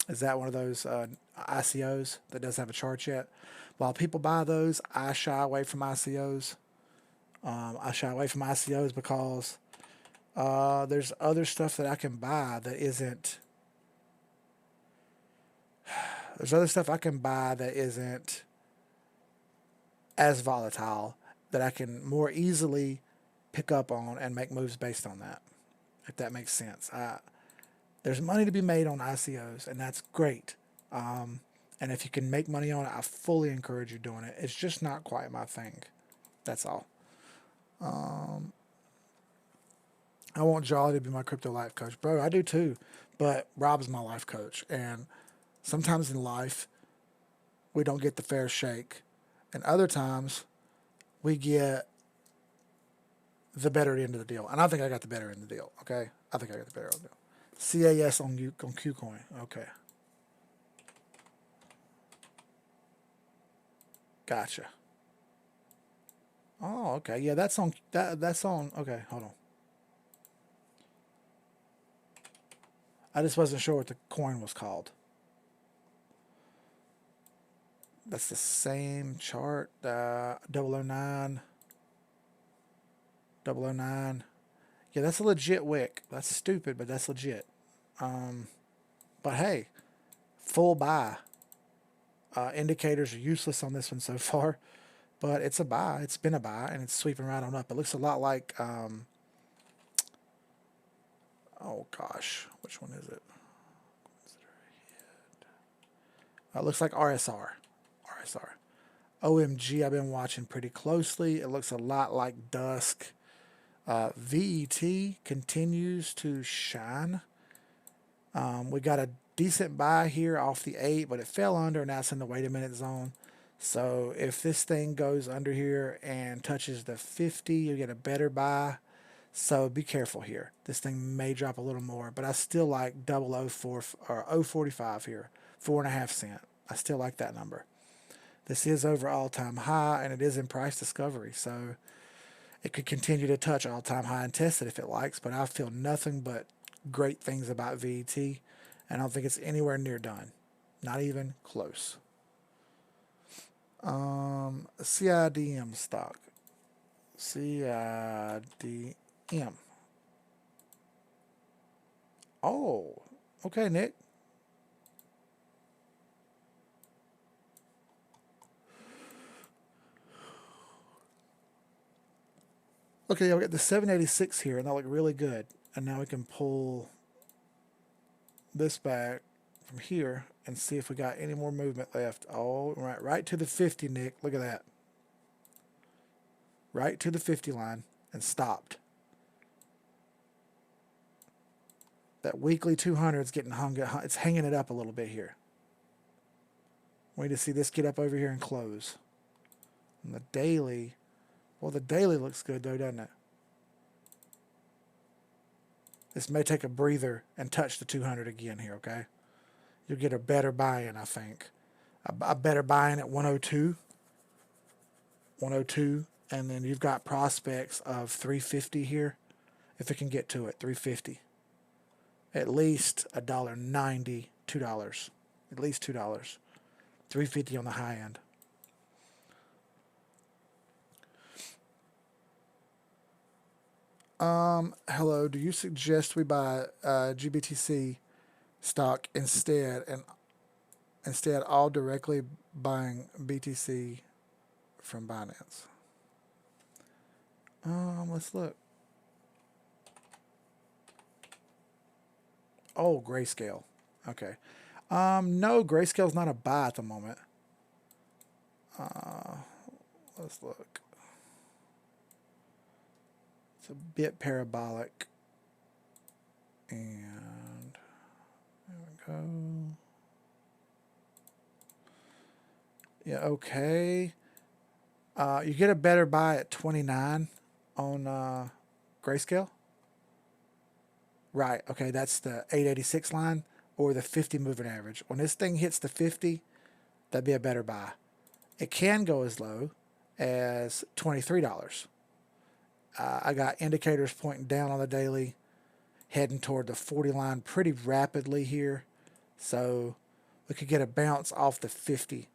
Is that one of those ICOs that doesn't have a chart yet? While people buy those, I shy away from ICOs. I shy away from ICOs because there's other stuff that I can buy that isn't. There's other stuff I can buy that isn't as volatile that I can more easily pick up on and make moves based on that. If that makes sense. There's money to be made on ICOs, and that's great. And if you can make money on it, I fully encourage you doing it. It's just not quite my thing. That's all. I want Jolly to be my crypto life coach. Bro, I do too. But Rob's my life coach. And sometimes in life, we don't get the fair shake. And other times, we get the better end of the deal. And I think I got the better end of the deal, okay? I think I got the better end of the deal. CAS on KuCoin. Okay. Gotcha. Oh, okay. Yeah, that's on that's on. Okay, hold on. I just wasn't sure what the coin was called. That's the same chart. 009. 009. Yeah, that's a legit wick. That's stupid, but that's legit. But hey, full buy. Indicators are useless on this one so far, but it's a buy. It's been a buy, and it's sweeping right on up. It looks a lot like, oh gosh, which one is it? It looks like RSR. RSR. OMG, I've been watching pretty closely. It looks a lot like Dusk. VET continues to shine. We got a decent buy here off the 8, but it fell under, and now it's in the wait a minute zone. So if this thing goes under here and touches the 50, you get a better buy. So be careful here. This thing may drop a little more, but I still like 004 or 045 here, 4.5 cent. I still like that number. This is over all-time high, and it is in price discovery. So it could continue to touch all-time high and test it if it likes, but I feel nothing but great things about VET, and I don't think it's anywhere near done. Not even close. CIDM stock. CIDM. Oh, okay, Nick. Okay, I'll get the 786 here, and that look really good. And now we can pull this back from here and see if we got any more movement left. Oh, right to the 50, Nick. Look at that. Right to the 50 line and stopped. That weekly 200 is getting it's hanging it up a little bit here. We need to see this get up over here and close. And the daily, well, the daily looks good though, doesn't it? This may take a breather and touch the 200 again here, okay? You'll get a better buy-in, I think. A better buy-in at 102. 102. And then you've got prospects of 350 here. If it can get to it, 350. At least $1.90, $2. At least $2. 350 on the high end. Hello, do you suggest we buy GBTC stock instead all directly buying BTC from Binance? Let's look. Oh, Grayscale. Okay. No, Grayscale's not a buy at the moment. Let's look. It's a bit parabolic. And there we go. Yeah, okay. You get a better buy at 29 on grayscale. Right. Okay, that's the 886 line or the 50 moving average. When this thing hits the 50, that'd be a better buy. It can go as low as $23. I got indicators pointing down on the daily, heading toward the 40 line pretty rapidly here. So we could get a bounce off the 50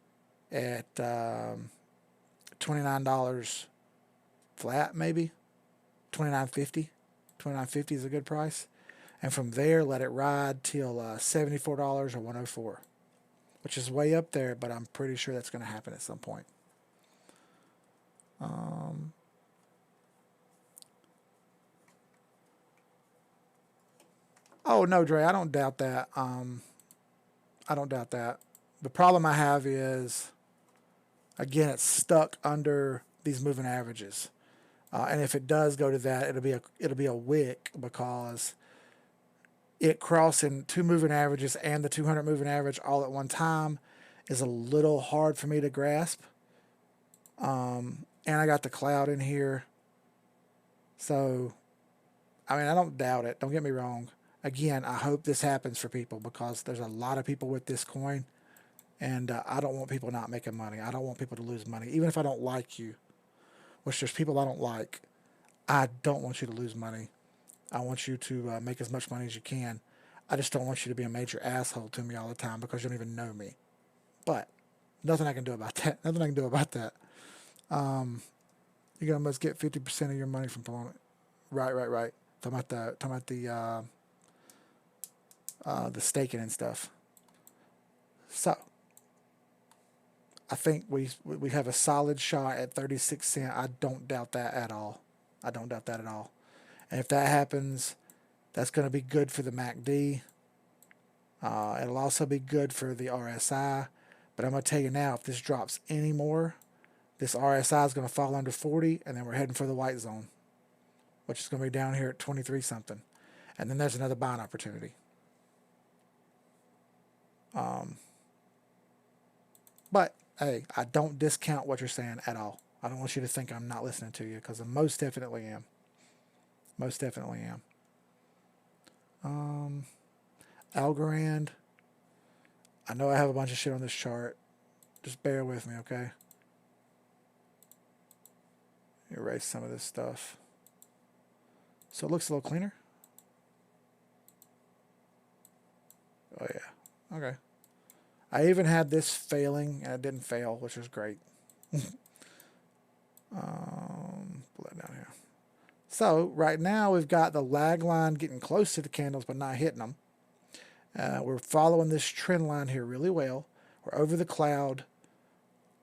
at $29 flat, maybe 29.50. 29.50 is a good price. And from there, let it ride till $74 or 104, which is way up there, but I'm pretty sure that's going to happen at some point. Oh no, Dre, I don't doubt that. I don't doubt that. The problem I have is, again, it's stuck under these moving averages, and if it does go to that, it'll be a wick because it crossing two moving averages and the 200 moving average all at one time is a little hard for me to grasp. And I got the cloud in here, so I mean I don't doubt it. Don't get me wrong. Again, I hope this happens for people because there's a lot of people with this coin, and I don't want people not making money. I don't want people to lose money, even if I don't like you. Which there's people I don't like. I don't want you to lose money. I want you to make as much money as you can. I just don't want you to be a major asshole to me all the time because you don't even know me. But nothing I can do about that. Nothing I can do about that. You're gonna must get 50% of your money from promoting. Right, right, right. Talking about the staking and stuff. So I think we have a solid shot at 36 cents. I don't doubt that at all. I don't doubt that at all. And if that happens, that's going to be good for the MACD. It'll also be good for the RSI. But I'm going to tell you now, if this drops any more, this RSI is going to fall under 40, and then we're heading for the white zone, which is going to be down here at 23 something. And then there's another buying opportunity. But hey, I don't discount what you're saying at all. I don't want you to think I'm not listening to you because I most definitely am. Most definitely am. Algorand. I know I have a bunch of shit on this chart. Just bear with me, okay? Erase some of this stuff. So it looks a little cleaner. Oh yeah. Okay. I even had this failing and it didn't fail, which was great. Pull that down here. So right now we've got the lag line getting close to the candles but not hitting them. We're following this trend line here really well. We're over the cloud.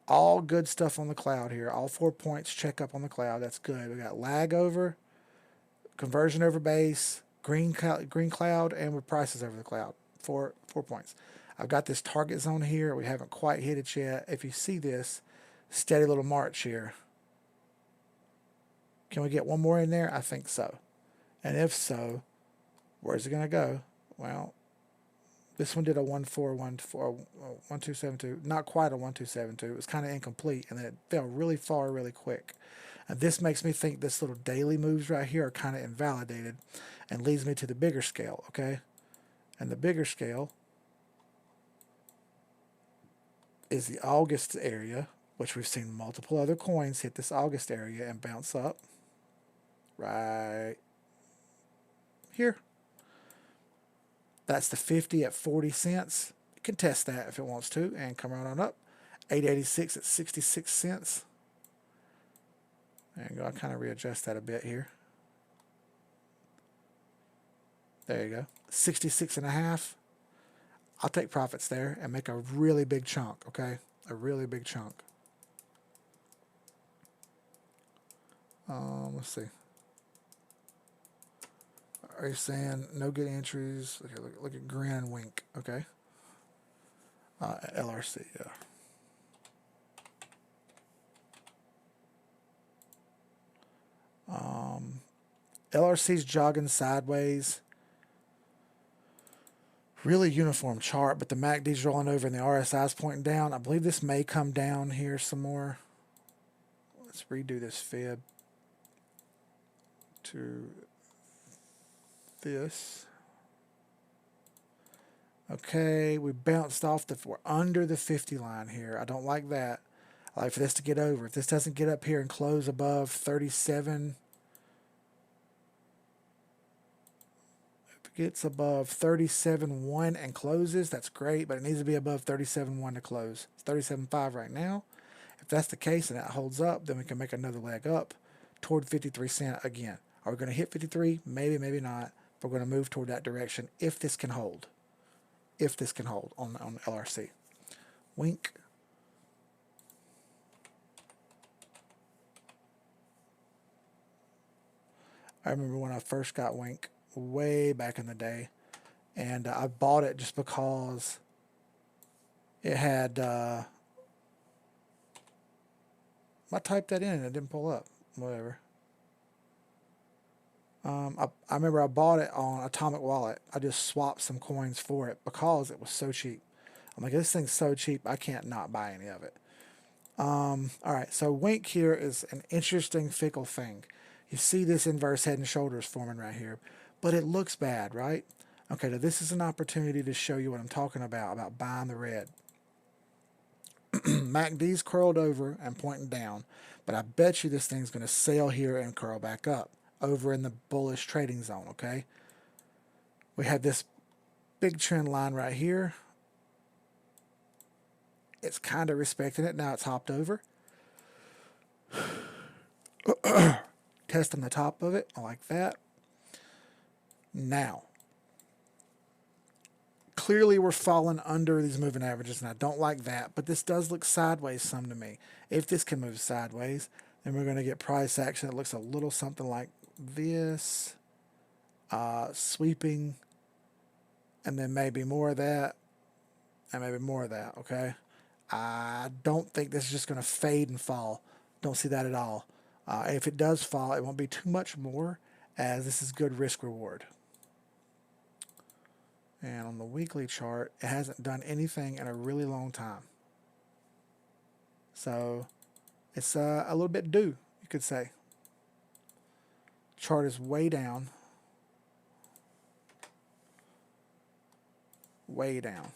All good stuff on the cloud here. All 4 points check up on the cloud. That's good. We got lag over, conversion over base, green cloud, and with prices over the cloud. 4 points. I've got this target zone here. We haven't quite hit it yet. If you see this steady little march here, can we get one more in there? I think so. And if so, where's it going to go? Well, this one did a 1272. Not quite a 1272. It was kind of incomplete, and then it fell really far, really quick. And this makes me think this little daily moves right here are kind of invalidated, and leads me to the bigger scale. Okay, and the bigger scale is the August area, which we've seen multiple other coins hit this August area and bounce up right here. That's the 50 at 40 cents. It can test that if it wants to and come right on up. 886 at 66 cents. There you go. I'll kind of readjust that a bit here. There you go. 66 and a half. I'll take profits there and make a really big chunk, okay? A really big chunk. Let's see. Are you saying no good entries? Okay, look at grin and wink, okay? LRC, yeah. LRC's jogging sideways. Really uniform chart, but the MACD's rolling over and the RSI's pointing down. I believe this may come down here some more. Let's redo this fib to this. Okay, we bounced off we're under the 50 line here. I don't like that. I like for this to get over. If this doesn't get up here and close above 37, if it gets above 37.1 and closes, that's great, but it needs to be above 37.1 to close. It's 37.5 right now. If that's the case and that holds up, then we can make another leg up toward 53 cent again. Are we going to hit 53? Maybe, maybe not. But we're going to move toward that direction if this can hold. If this can hold on LRC. Wink. I remember when I first got Wink way back in the day, and I bought it just because it had. I typed that in and it didn't pull up. Whatever. I remember I bought it on Atomic Wallet. I just swapped some coins for it because it was so cheap. I'm like, this thing's so cheap, I can't not buy any of it. All right, so Wink here is an interesting fickle thing. You see this inverse head and shoulders forming right here, but it looks bad, right? Okay, now this is an opportunity to show you what I'm talking about buying the red. MACD's curled over and pointing down, but I bet you this thing's going to sail here and curl back up over in the bullish trading zone, okay? We have this big trend line right here. It's kind of respecting it. Now it's hopped over. Testing the top of it. I like that. Now, clearly we're falling under these moving averages, and I don't like that, but this does look sideways some to me. If this can move sideways, then we're going to get price action that looks a little something like this, sweeping, and then maybe more of that, and maybe more of that, okay? I don't think this is just going to fade and fall. Don't see that at all. If it does fall, it won't be too much more, as this is good risk reward. And on the weekly chart, it hasn't done anything in a really long time. So it's a little bit due, you could say. Chart is way down. Way down.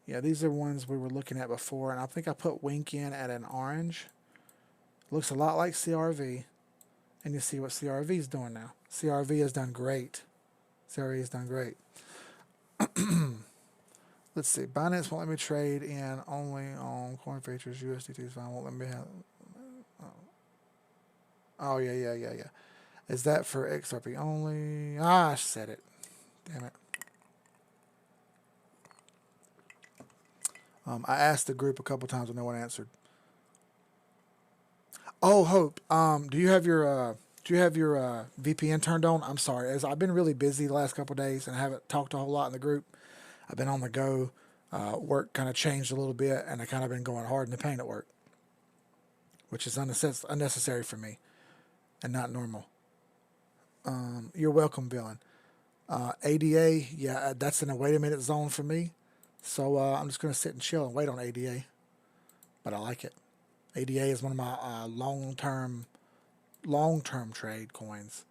Yeah, these are ones we were looking at before, and I think I put Wink in at an orange. Looks a lot like CRV, and you see what CRV is doing now. CRV has done great. CRV has done great. Let's see. Binance won't let me trade in only on coin features. USDT is fine. Won't let me have. Oh yeah. Is that for XRP only? Ah, I said it. Damn it. I asked the group a couple times and no one answered. Oh, Hope. Do you have your VPN turned on? I'm sorry, as I've been really busy the last couple of days and I haven't talked a whole lot in the group. I've been on the go. Work kind of changed a little bit, and I kind of been going hard in the paint at work, which is unnecessary for me and not normal. You're welcome, Villain. ADA, yeah, that's in a wait a minute zone for me. So I'm just going to sit and chill and wait on ADA. But I like it. ADA is one of my long-term trade coins.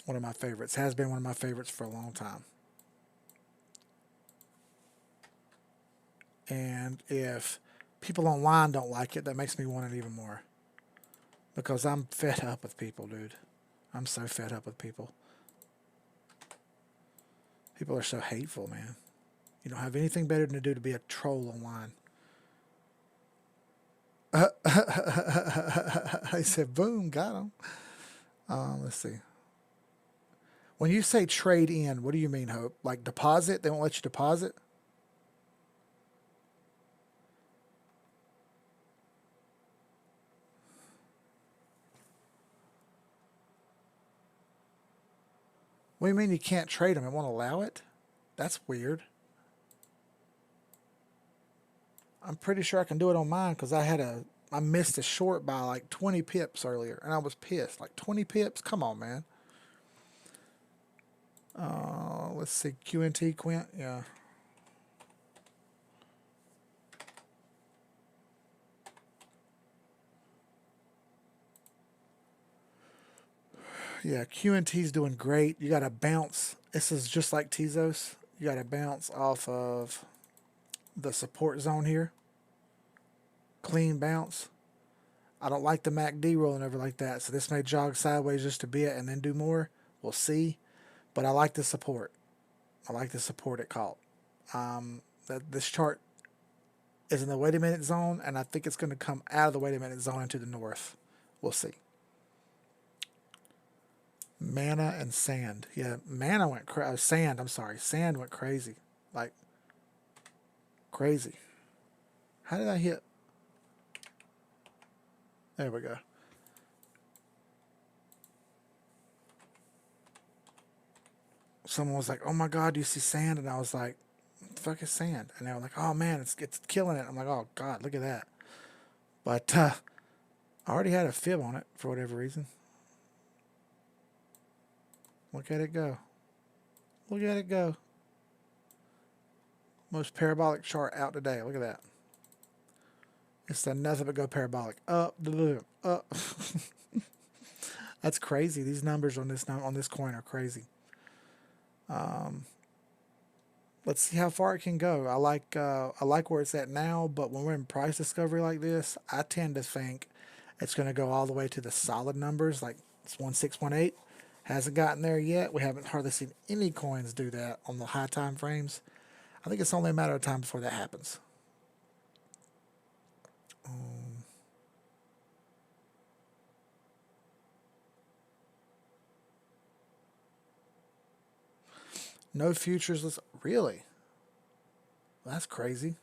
One of my favorites. Has been one of my favorites for a long time. And if people online don't like it, that makes me want it even more. Because I'm fed up with people, dude. I'm so fed up with people. People are so hateful, man. You don't have anything better than to do to be a troll online. I said, boom, got him. Let's see. When you say trade in, what do you mean, Hope? Like deposit? They won't let you deposit? What do you mean you can't trade them? It won't allow it? That's weird. I'm pretty sure I can do it on mine because I missed a short by like 20 pips earlier, and I was pissed. Like 20 pips? Come on, man. Let's see, QNT, Quint, yeah. Yeah, QNT's doing great. You got to bounce. This is just like Tezos. You got to bounce off of the support zone here. Clean bounce. I don't like the MACD rolling over like that, so this may jog sideways just a bit and then do more. We'll see. But I like the support. I like the support it caught. This chart is in the wait a minute zone, and I think it's going to come out of the wait a minute zone into the north. We'll see. Mana and sand. Yeah, mana went sand. I'm sorry, sand went crazy, like crazy. How did I hit? There we go. Someone was like, "Oh my God, do you see sand?" And I was like, "What the fuck is sand?" And they were like, "Oh man, it's killing it." I'm like, "Oh God, look at that." But I already had a fib on it for whatever reason. Look at it go. Look at it go. Most parabolic chart out today. Look at that. It's done nothing but go parabolic. Up, up. That's crazy. These numbers on this coin are crazy. Let's see how far it can go. I like where it's at now, but when we're in price discovery like this, I tend to think it's going to go all the way to the solid numbers, like it's 1618. Hasn't gotten there yet. We haven't hardly seen any coins do that on the high time frames. I think it's only a matter of time before that happens. No futures. Really? That's crazy.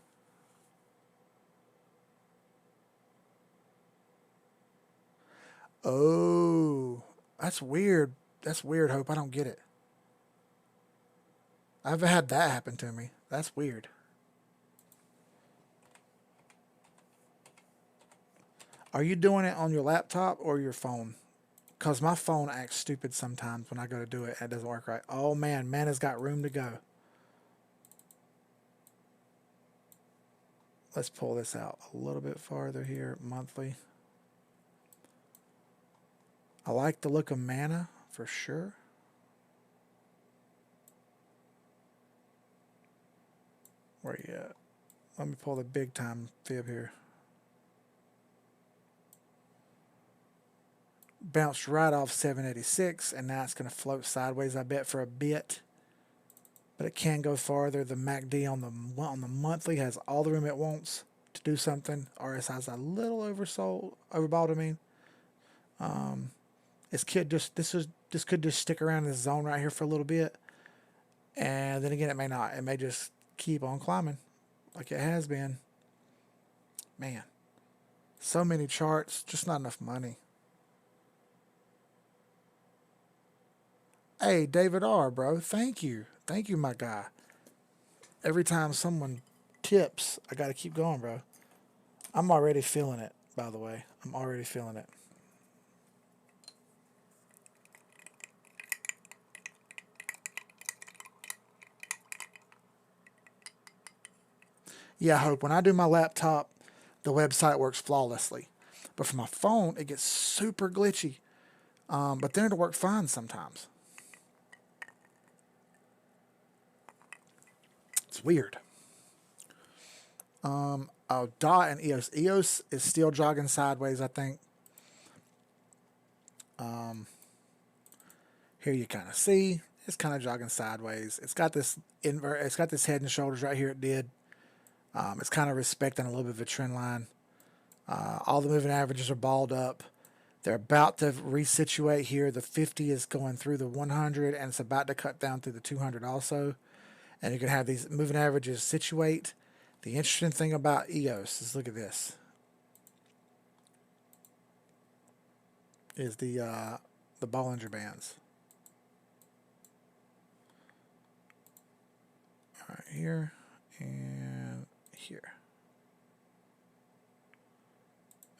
Oh, that's weird. That's weird, Hope. I don't get it. I've had that happen to me. That's weird. Are you doing it on your laptop or your phone? Because my phone acts stupid sometimes when I go to do it and it doesn't work right. Oh man, Mana's got room to go. Let's pull this out a little bit farther here, monthly. I like the look of Mana for sure. Where you at? Let me pull the big time fib here. Bounced right off 786, and now it's going to float sideways, I bet, for a bit. But it can go farther. The MACD on the monthly has all the room it wants to do something. RSI's a little overbought. I mean, this could just stick around in this zone right here for a little bit, and then again, it may not. It may just keep on climbing, like it has been. Man, so many charts, just not enough money. Hey, David R, bro, thank you, my guy. Every time someone tips, I got to keep going, bro. I'm already feeling it, by the way. I'm already feeling it. Yeah, I hope when I do my laptop, the website works flawlessly. But for my phone, it gets super glitchy. But then it'll work fine sometimes. It's weird. Oh, DOT and EOS. EOS is still jogging sideways, I think. Here you kind of see it's kind of jogging sideways. It's got this It's got this head and shoulders right here. It did. It's kind of respecting a little bit of a trend line. All the moving averages are balled up. They're about to resituate here. The 50 is going through the 100, and it's about to cut down through the 200 also. And you can have these moving averages situate. The interesting thing about EOS is, look at this, is the Bollinger Bands. All right, here and here.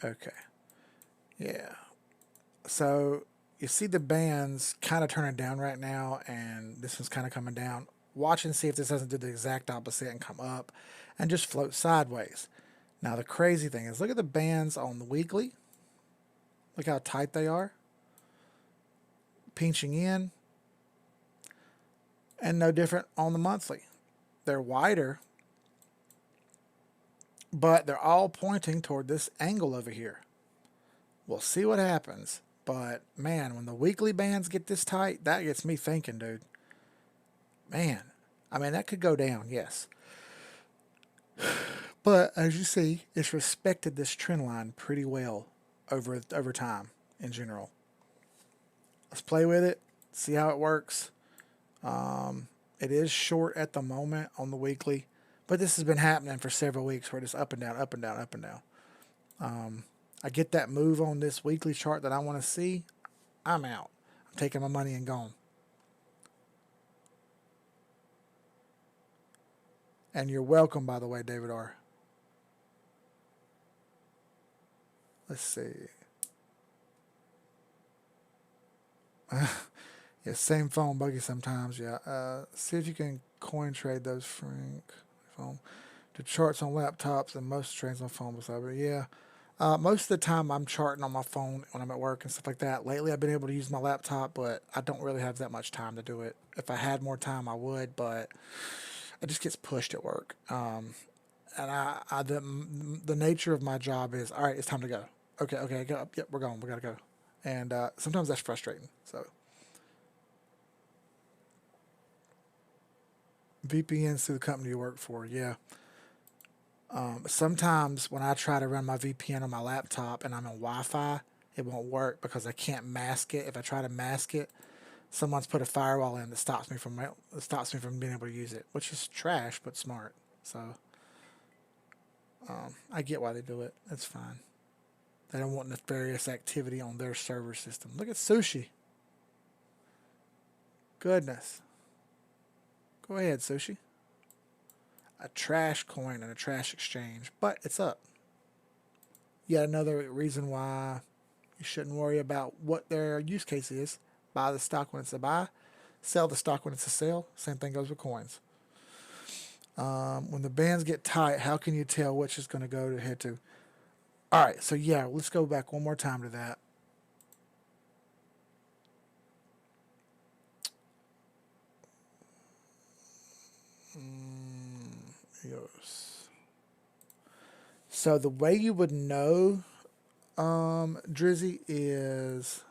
Okay. Yeah. So you see the bands kind of turning down right now, and this one's kind of coming down. Watch and see if this doesn't do the exact opposite and come up and just float sideways. Now, the crazy thing is, look at the bands on the weekly. Look how tight they are. Pinching in. And no different on the monthly. They're wider, but they're all pointing toward this angle over here. We'll see what happens. But, man, when the weekly bands get this tight, that gets me thinking, dude. Man, I mean, that could go down, yes. But, as you see, it's respected this trend line pretty well over time in general. Let's play with it, see how it works. It is short at the moment on the weekly, but this has been happening for several weeks where it's up and down, up and down, up and down. I get that move on this weekly chart that I want to see, I'm out. I'm taking my money and gone. And you're welcome, by the way, David R. Let's see. Yeah, same phone buggy sometimes, yeah. See if you can coin trade those, Frank. Phone. The charts on laptops and most trades on phone beside it. Yeah. Most of the time I'm charting on my phone when I'm at work and stuff like that. Lately I've been able to use my laptop, but I don't really have that much time to do it. If I had more time, I would, but it just gets pushed at work. And the nature of my job is, all right, it's time to go. Okay, go. Yep, we're going. We gotta go. And sometimes that's frustrating. So VPNs through the company you work for, yeah. Sometimes when I try to run my VPN on my laptop and I'm in Wi-Fi, it won't work because I can't mask it. If I try to mask it, someone's put a firewall in that stops me from being able to use it, which is trash but smart. So I get why they do it. It's fine. They don't want nefarious activity on their server system. Look at sushi. Goodness. Go ahead, sushi. A trash coin and a trash exchange, but it's up. Yet another reason why you shouldn't worry about what their use case is. Buy the stock when it's a buy, sell the stock when it's a sell. Same thing goes with coins. When the bands get tight, how can you tell which is going to go to head to? All right, so yeah, let's go back one more time to that. Yes. So the way you would know, Drizzy, is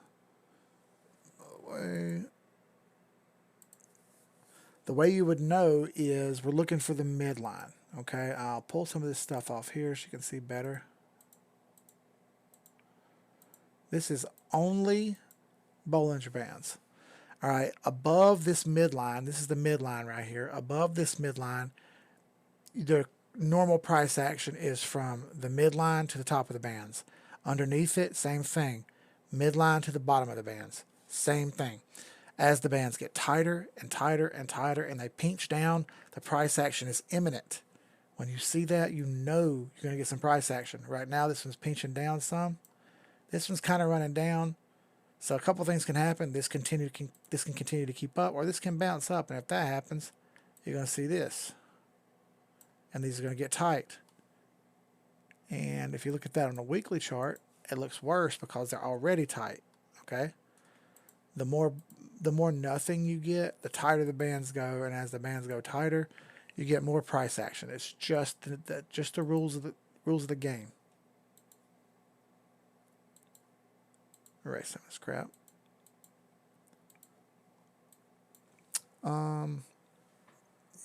the way you would know is we're looking for the midline. Okay, I'll pull some of this stuff off here so you can see better. This is only Bollinger Bands. All right, above this midline, this is the midline right here. Above this midline, the normal price action is from the midline to the top of the bands. Underneath it, same thing. Midline to the bottom of the bands, same thing. As the bands get tighter and tighter and tighter and they pinch down, the price action is imminent. When you see that, you know you're going to get some price action. Right now, this one's pinching down some. This one's kind of running down. So a couple things can happen. This can continue to keep up, or this can bounce up. And if that happens, you're going to see this. And these are going to get tight. And if you look at that on a weekly chart, it looks worse because they're already tight. Okay? The more nothing you get, the tighter the bands go, and as the bands go tighter, you get more price action. It's just the rules of the game. Erase some of this crap.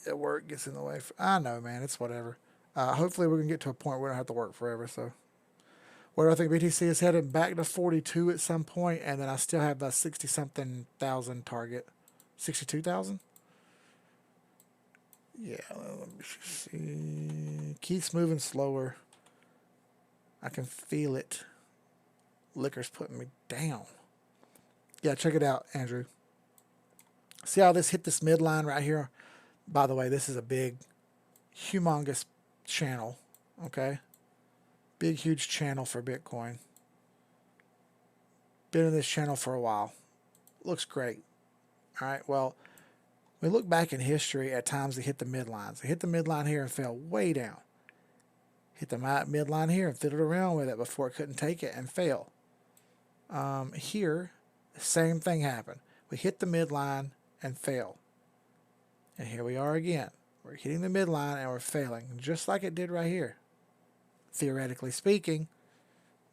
Yeah, work gets in the way. I know, man. It's whatever. Hopefully, we're gonna get to a point where we don't have to work forever. So, where do I think BTC is headed? Back to 42 at some point, and then I still have the 60-something thousand target. 62,000. Yeah. Let me see. Keeps moving slower. I can feel it. Liquor's putting me down. Yeah, check it out, Andrew. See how this hit this midline right here? By the way, this is a big, humongous channel. Okay? Big, huge channel for Bitcoin. Been in this channel for a while. Looks great. All right, well, we look back in history at times they hit the midlines. They hit the midline here and fell way down. Hit the midline here and fiddled around with it before it couldn't take it and fell. Here, the same thing happened. We hit the midline and fell. And here we are again. We're hitting the midline and we're failing, just like it did right here. Theoretically speaking,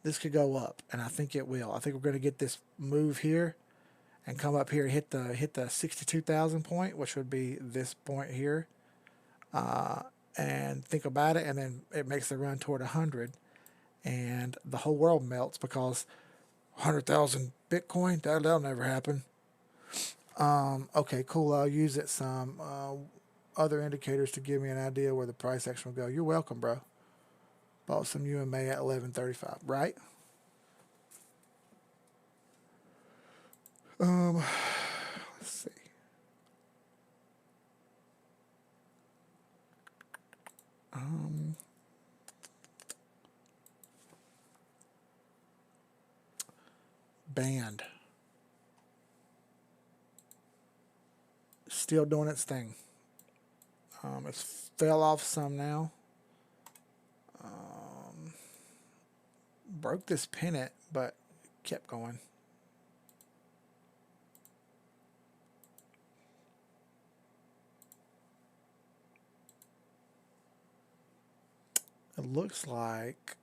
this could go up, and I think it will. I think we're going to get this move here and come up here and hit the 62,000 point, which would be this point here. And think about it, and then it makes the run toward 100, and the whole world melts because 100,000 Bitcoin, that'll never happen. Okay, cool. I'll use it some other indicators to give me an idea where the price action will go. You're welcome, bro. Bought some UMA at 11.35, right? Let's see. Band. Still doing its thing. It's fell off some now. Broke this pennant, but kept going. It looks like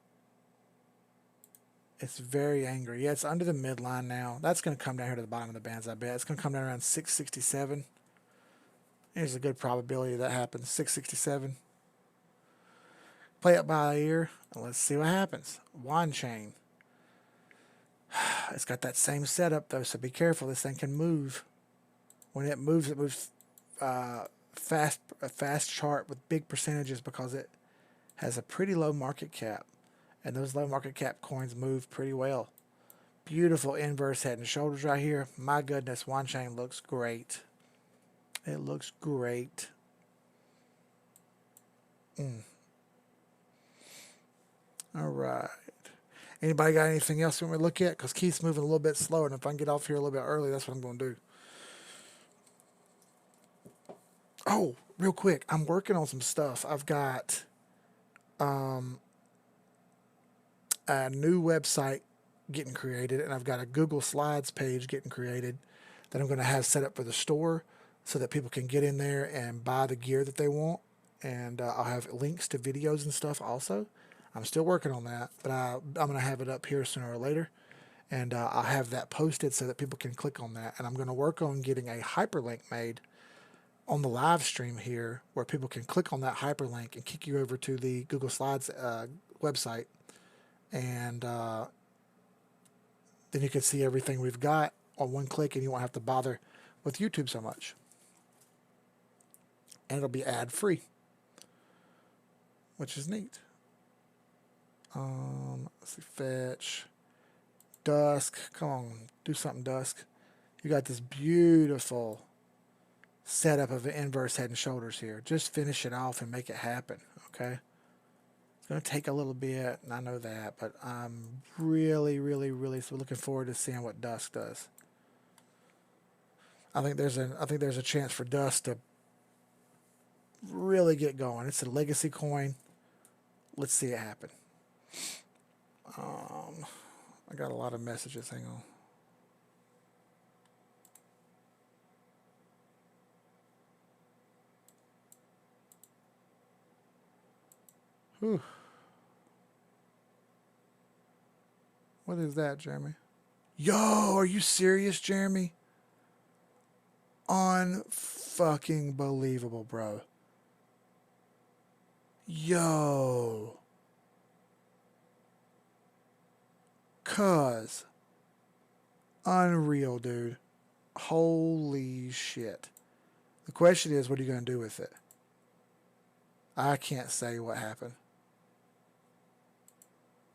it's very angry. Yeah, it's under the midline now. That's going to come down here to the bottom of the bands, I bet. It's going to come down around 667. There's a good probability that happens. 667. Play it by ear, and let's see what happens. Wand chain. It's got that same setup, though, so be careful. This thing can move. When it moves fast, a fast chart with big percentages because it has a pretty low market cap. And those low market cap coins move pretty well. Beautiful inverse head and shoulders right here. My goodness, wand chain looks great. It looks great. All right. Anybody got anything else you want me to look at? Because Keith's moving a little bit slower, and if I can get off here a little bit early, that's what I'm going to do. Oh, real quick, I'm working on some stuff. I've got a new website getting created, and I've got a Google Slides page getting created that I'm going to have set up for the store so that people can get in there and buy the gear that they want. And I'll have links to videos and stuff also. I'm still working on that, but I'm going to have it up here sooner or later. And I'll have that posted so that people can click on that. And I'm going to work on getting a hyperlink made on the live stream here where people can click on that hyperlink and kick you over to the Google Slides website. And then you can see everything we've got on one click, and you won't have to bother with YouTube so much. And it'll be ad free, which is neat. Let's see, fetch, Dusk. Come on, do something, Dusk. You got this beautiful setup of an inverse head and shoulders here. Just finish it off and make it happen, okay? It's going to take a little bit, and I know that, but I'm really looking forward to seeing what Dusk does. I think there's a chance for Dusk to really get going. It's a legacy coin. Let's see it happen. I got a lot of messages. Hang on. Whew. What is that, Jeremy? Yo, are you serious, Jeremy? Unfucking believable, bro. Yo. Cuz. Unreal, dude. Holy shit. The question is, what are you going to do with it? I can't say what happened.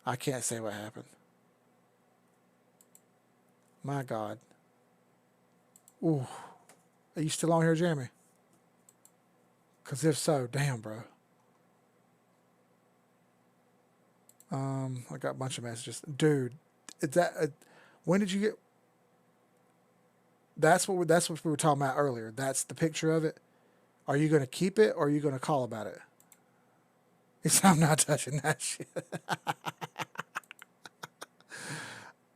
I can't say what happened. My God. Ooh. Are you still on here, Jeremy? Because if so, damn, bro. I got a bunch of messages. Dude, is that When did you get? That's what we were talking about earlier. That's the picture of it. Are you going to keep it or are you going to call about it? He said, I'm not touching that shit.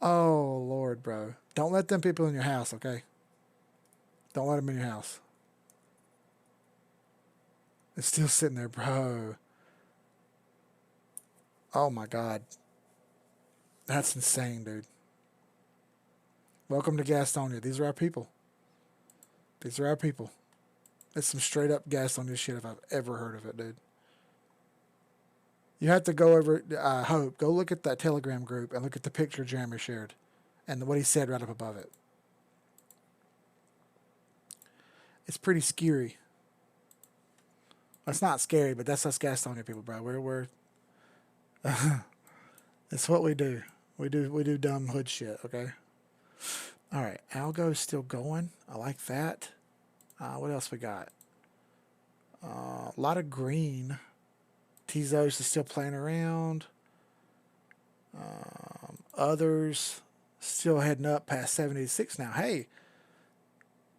Oh Lord, bro. Don't let them people in your house, okay? Don't let them in your house. It's still sitting there, bro. Oh my God. That's insane, dude. Welcome to Gastonia. These are our people. These are our people. It's some straight up Gastonia shit if I've ever heard of it, dude. You have to go over, I hope, go look at that Telegram group and look at the picture Jeremy shared and what he said right up above it. It's pretty scary. It's not scary, but that's us Gastonia people, bro. We're it's what we do. We do dumb hood shit, okay? All right, Algo's still going. I like that. What else we got? A lot of green. Tezos is still playing around. Others still heading up past 76 now. Hey,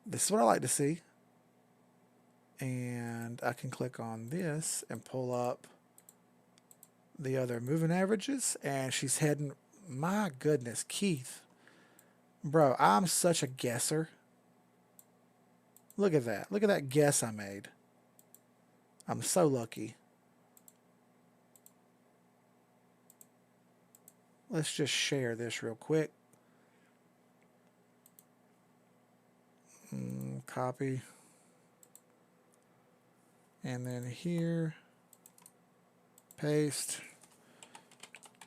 this is what I like to see. And I can click on this and pull up the other moving averages. And she's heading, my goodness, Keith. Bro, I'm such a guesser. Look at that. Look at that guess I made. I'm so lucky. Let's just share this real quick. Copy. And then here, paste,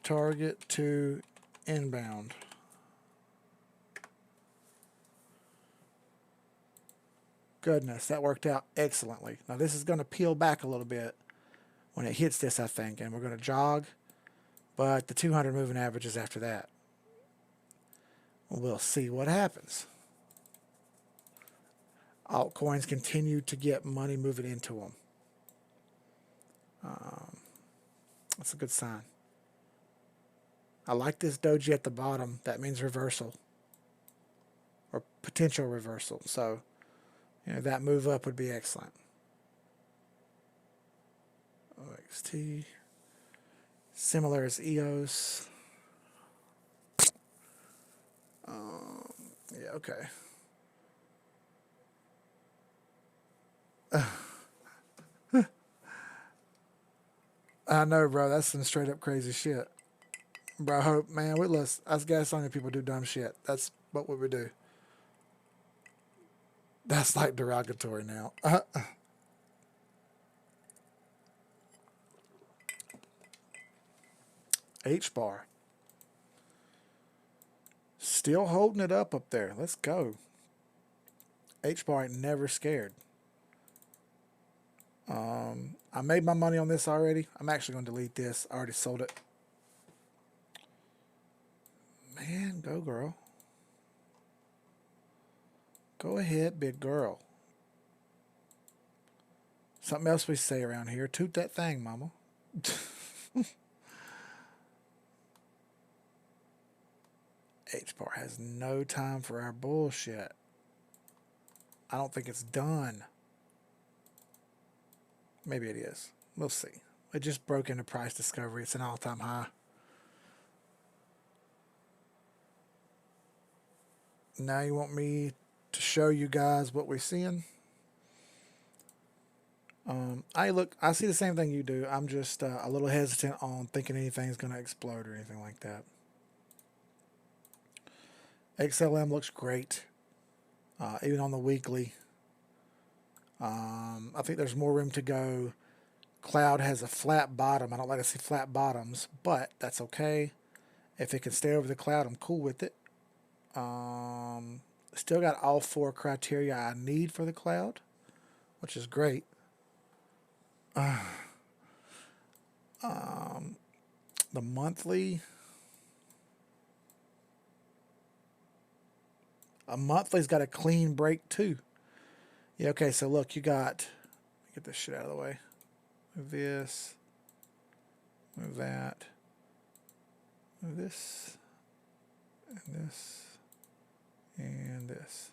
target to inbound. Goodness, that worked out excellently. Now this is going to peel back a little bit when it hits this, I think, and we're going to jog, but the 200 moving averages after that. We'll see what happens. Altcoins continue to get money moving into them. That's a good sign. I like this doji at the bottom. That means reversal or potential reversal. So, that move up would be excellent. OXT. Similar as EOS. Yeah, okay. I know, bro. That's some straight up crazy shit. Bro, I hope, man, us Gastonia people do dumb shit. That's what we would do. That's like derogatory now. H-bar. Still holding it up there. Let's go. H-bar ain't never scared. I made my money on this already. I'm actually going to delete this. I already sold it. Man, go girl. Go ahead, big girl. Something else we say around here. Toot that thing, mama. H-bar has no time for our bullshit. I don't think it's done. Maybe it is. We'll see. It just broke into price discovery. It's an all-time high. Now you want me to show you guys what we're seeing? I see the same thing you do. I'm just a little hesitant on thinking anything's going to explode or anything like that. XLM looks great, even on the weekly. I think there's more room to go. Cloud has a flat bottom. I don't like to see flat bottoms, but that's okay. If it can stay over the cloud, I'm cool with it. Still got all 4 criteria I need for the cloud, which is great. The monthly's got a clean break too. Yeah, okay, so look, you got, get this shit out of the way. Move this, move that, move this, and this, and this.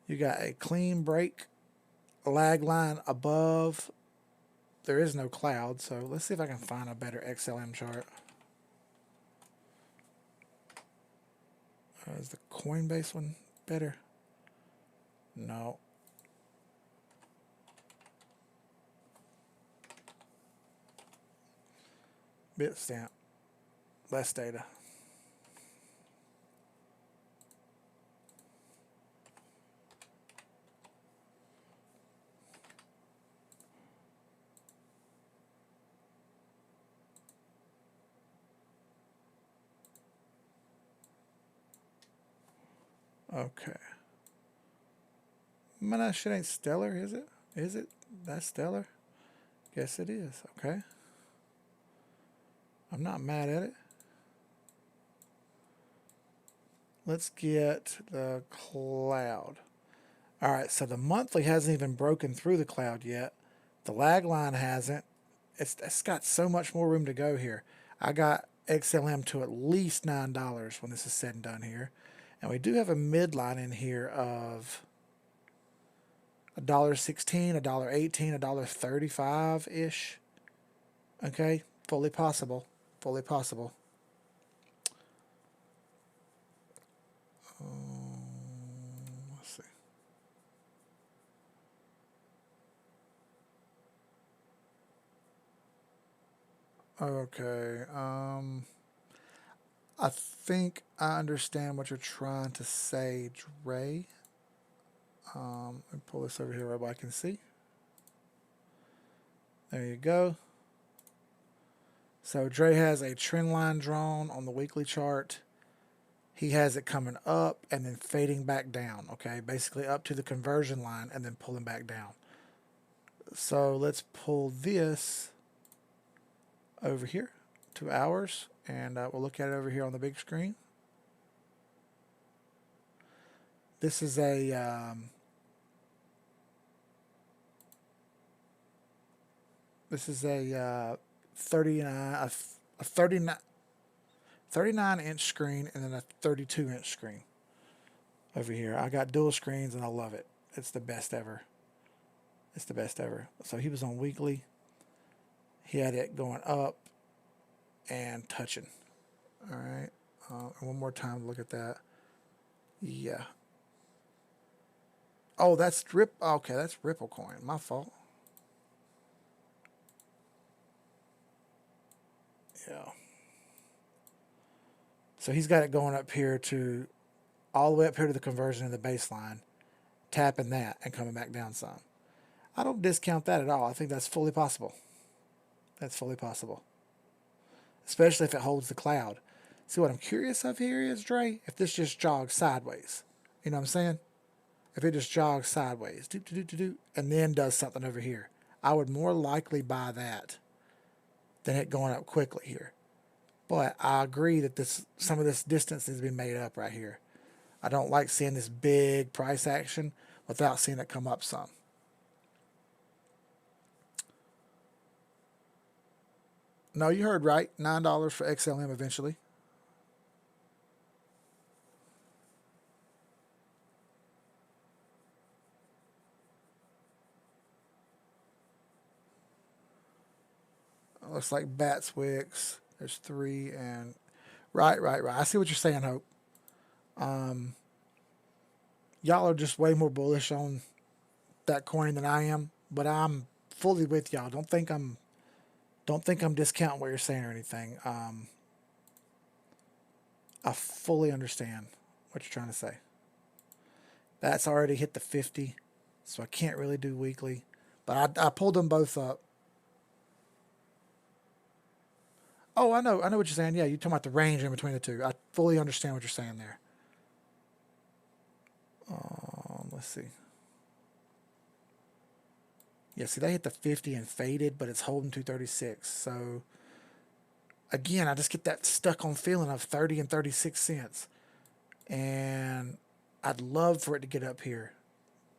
You got a clean break lag line above. There is no cloud, so let's see if I can find a better XLM chart. Is the Coinbase one better? No. Bitstamp. Less data. Okay. Man, that shit ain't stellar, is it? Is it? That's stellar? Guess it is. Okay. I'm not mad at it. Let's get the cloud. All right, so the monthly hasn't even broken through the cloud yet. The lag line hasn't. It's got so much more room to go here. I got XLM to at least $9 when this is said and done here. And we do have a midline in here of $1.16, $1.18, $1.35-ish. Okay, fully possible. Fully possible. Let's see. Okay. I think I understand what you're trying to say, Dre. Let me pull this over here where everybody can see. There you go. So Dre has a trend line drawn on the weekly chart. He has it coming up and then fading back down, okay? Basically up to the conversion line and then pulling back down. So let's pull this over here to hours, and we'll look at it over here on the big screen. This is a 39-inch screen and then a 32-inch screen over here. I got dual screens and I love it. It's the best ever. It's the best ever. So he was on weekly. He had it going up and touching. All right. One more time, look at that. Yeah. Oh, that's Okay, that's Ripple coin. My fault. Yeah. So he's got it going up here to all the way up here to the conversion of the baseline, tapping that and coming back down some. I don't discount that at all. I think that's fully possible. That's fully possible. Especially if it holds the cloud. See, what I'm curious of here is, Dre, if this just jogs sideways. You know what I'm saying? If it just jogs sideways, and then does something over here, I would more likely buy that than it going up quickly here. But I agree that some of this distance needs to be made up right here. I don't like seeing this big price action without seeing it come up some. No, you heard right. $9 for XLM eventually. Looks like Bats Wicks. There's three and right. I see what you're saying, Hope. Y'all are just way more bullish on that coin than I am, but I'm fully with y'all. Don't think I'm discounting what you're saying or anything. I fully understand what you're trying to say. That's already hit the 50, so I can't really do weekly. But I pulled them both up. Oh, I know what you're saying. Yeah, you're talking about the range in between the two. I fully understand what you're saying there. Let's see. Yeah, see, they hit the 50 and faded, but it's holding 236. So, again, I just get that stuck on feeling of 30 and 36 cents. And I'd love for it to get up here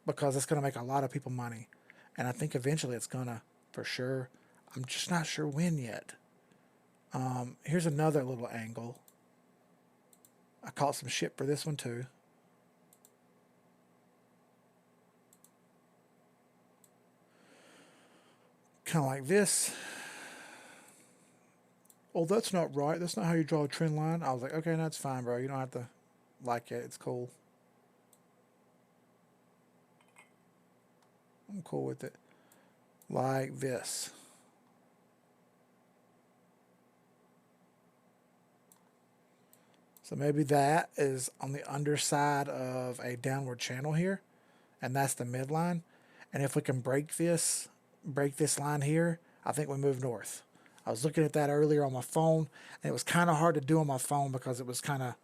because it's going to make a lot of people money. And I think eventually it's going to, for sure. I'm just not sure when yet. Here's another little angle. I caught some shit for this one too. Kind of like this. Oh, that's not right. That's not how you draw a trend line. I was like, okay, that's fine, bro. You don't have to like it. It's cool. I'm cool with it. Like this. So maybe that is on the underside of a downward channel here, and that's the midline. And if we can break this line here, I think we move north. I was looking at that earlier on my phone, and it was kind of hard to do on my phone because it was kind of,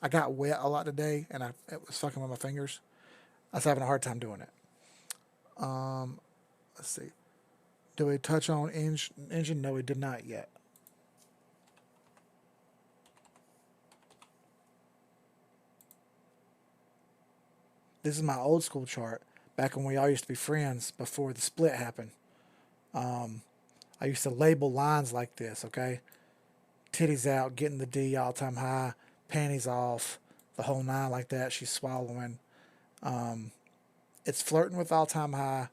I got wet a lot today, and it was fucking with my fingers. I was having a hard time doing it. Let's see. Do we touch on engine? No, we did not yet. This is my old school chart back when we all used to be friends before the split happened. I used to label lines like this, okay? Titties out, getting the D all time high, panties off, the whole nine like that. She's swallowing. It's flirting with all time high.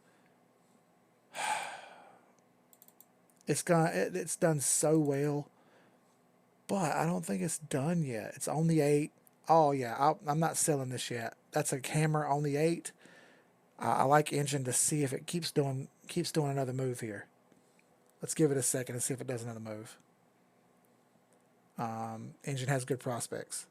It's done so well, but I don't think it's done yet. It's on the 8. Oh yeah, I'm not selling this yet. That's a hammer on the 8. I like engine to see if it keeps doing another move here. Let's give it a second and see if it does another move. Engine has good prospects.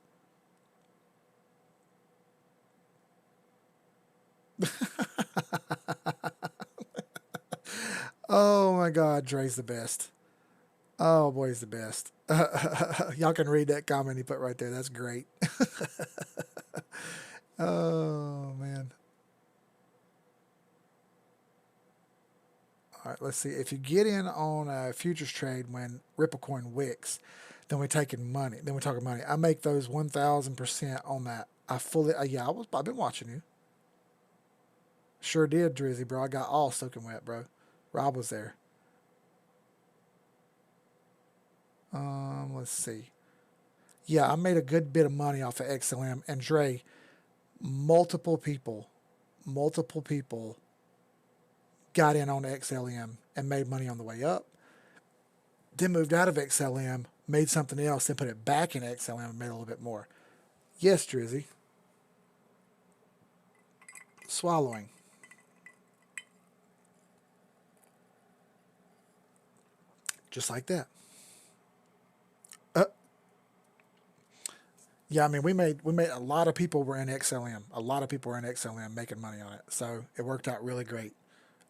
Oh my God, Dre's the best. Oh boy, he's the best. Y'all can read that comment he put right there. That's great. Oh man. All right, let's see. If you get in on a futures trade when Ripple Coin wicks, then we're taking money. Then we're talking money. I make those 1,000% on that. I fully, yeah, I've been watching you. Sure did, Drizzy, bro. I got all soaking wet, bro. Rob was there. Let's see. Yeah, I made a good bit of money off of XLM and Dre. Multiple people, multiple people got in on XLM and made money on the way up. Then moved out of XLM, made something else, then put it back in XLM and made a little bit more. Yes, Drizzy. Swallowing. Just like that. Uh, yeah, I mean, we made a lot of people were in XLM. A lot of people were in XLM making money on it. So it worked out really great.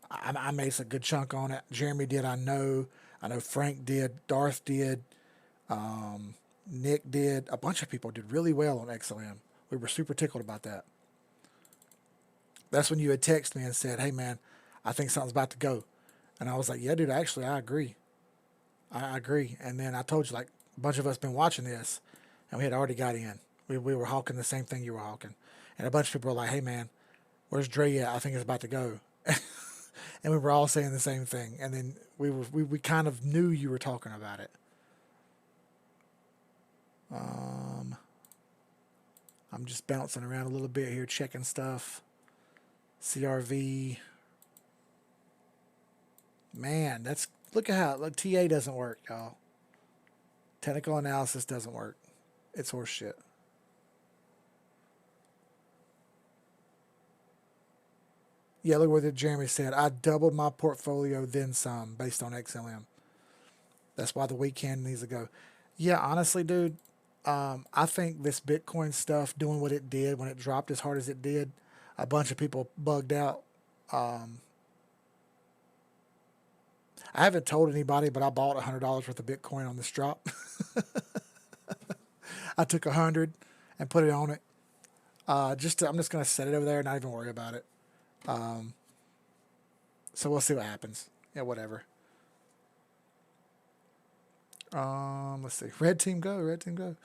I made a good chunk on it. Jeremy did. I know. I know Frank did. Darth did. Nick did. A bunch of people did really well on XLM. We were super tickled about that. That's when you had texted me and said, "Hey man, I think something's about to go," and I was like, "Yeah, dude. Actually, I agree. I agree." And then I told you like a bunch of us been watching this, and we had already got in. We were hawking the same thing you were hawking, and a bunch of people were like, "Hey man, where's Dre at? I think it's about to go." And we were all saying the same thing. And then we kind of knew you were talking about it. Um, I'm just bouncing around a little bit here, checking stuff. CRV, man, that's look at how look, TA doesn't work, y'all. Technical analysis doesn't work. It's horseshit. Yeah, look what Jeremy said. I doubled my portfolio then some based on XLM. That's why the weekend needs to go. Yeah, honestly, dude, I think this Bitcoin stuff doing what it did when it dropped as hard as it did, a bunch of people bugged out. Um, I haven't told anybody, but I bought $100 worth of Bitcoin on this drop. I took 100 and put it on it. I'm just gonna set it over there and not even worry about it. Um, so we'll see what happens. Yeah, whatever. Let's see. Red team go. Red team go.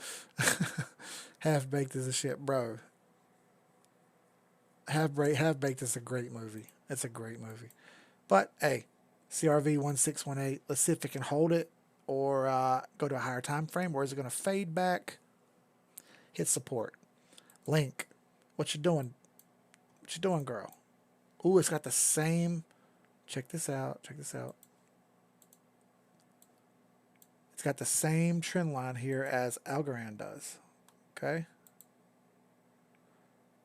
Half baked is a shit, bro. Half baked is a great movie. It's a great movie. But hey, CRV 1618. Let's see if it can hold it or go to a higher time frame. Or is it going to fade back? Hit support. Link. What you doing? What you doing, girl? Ooh, it's got the same. Check this out. Check this out. It's got the same trend line here as Algorand does. Okay.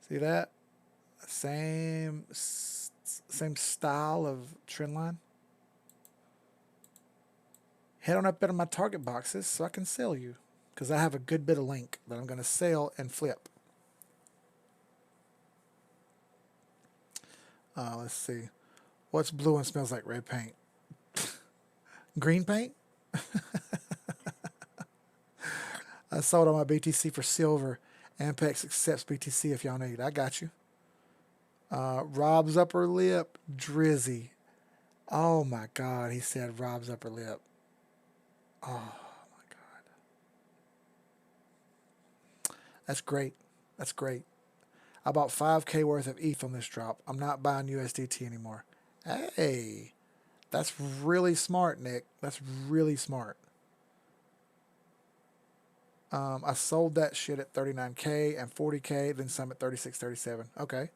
See that? Same style of trend line. Head on up into my target boxes so I can sell you, because I have a good bit of link that I'm going to sell and flip. Let's see. What's blue and smells like red paint? Green paint? I sold on my BTC for silver. Ampex accepts BTC if y'all need. I got you. Rob's upper lip. Drizzy. Oh my God. He said Rob's upper lip. Oh my God. That's great. That's great. I bought 5K worth of ETH on this drop. I'm not buying USDT anymore. Hey, that's really smart, Nick. That's really smart. I sold that shit at 39K and 40K, then some at 36, 37. Okay.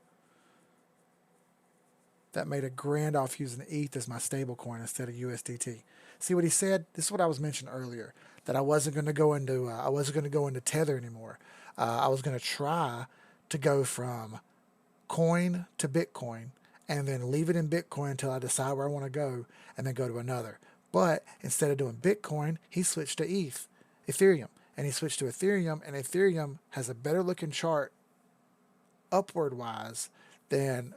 That made $1,000 off using ETH as my stable coin instead of USDT. See what he said? This is what I was mentioning earlier, that I wasn't going to go into Tether anymore. I was going to try to go from coin to Bitcoin and then leave it in Bitcoin until I decide where I want to go and then go to another. But instead of doing Bitcoin, he switched to Ethereum. And he switched to Ethereum, and Ethereum has a better looking chart upward wise than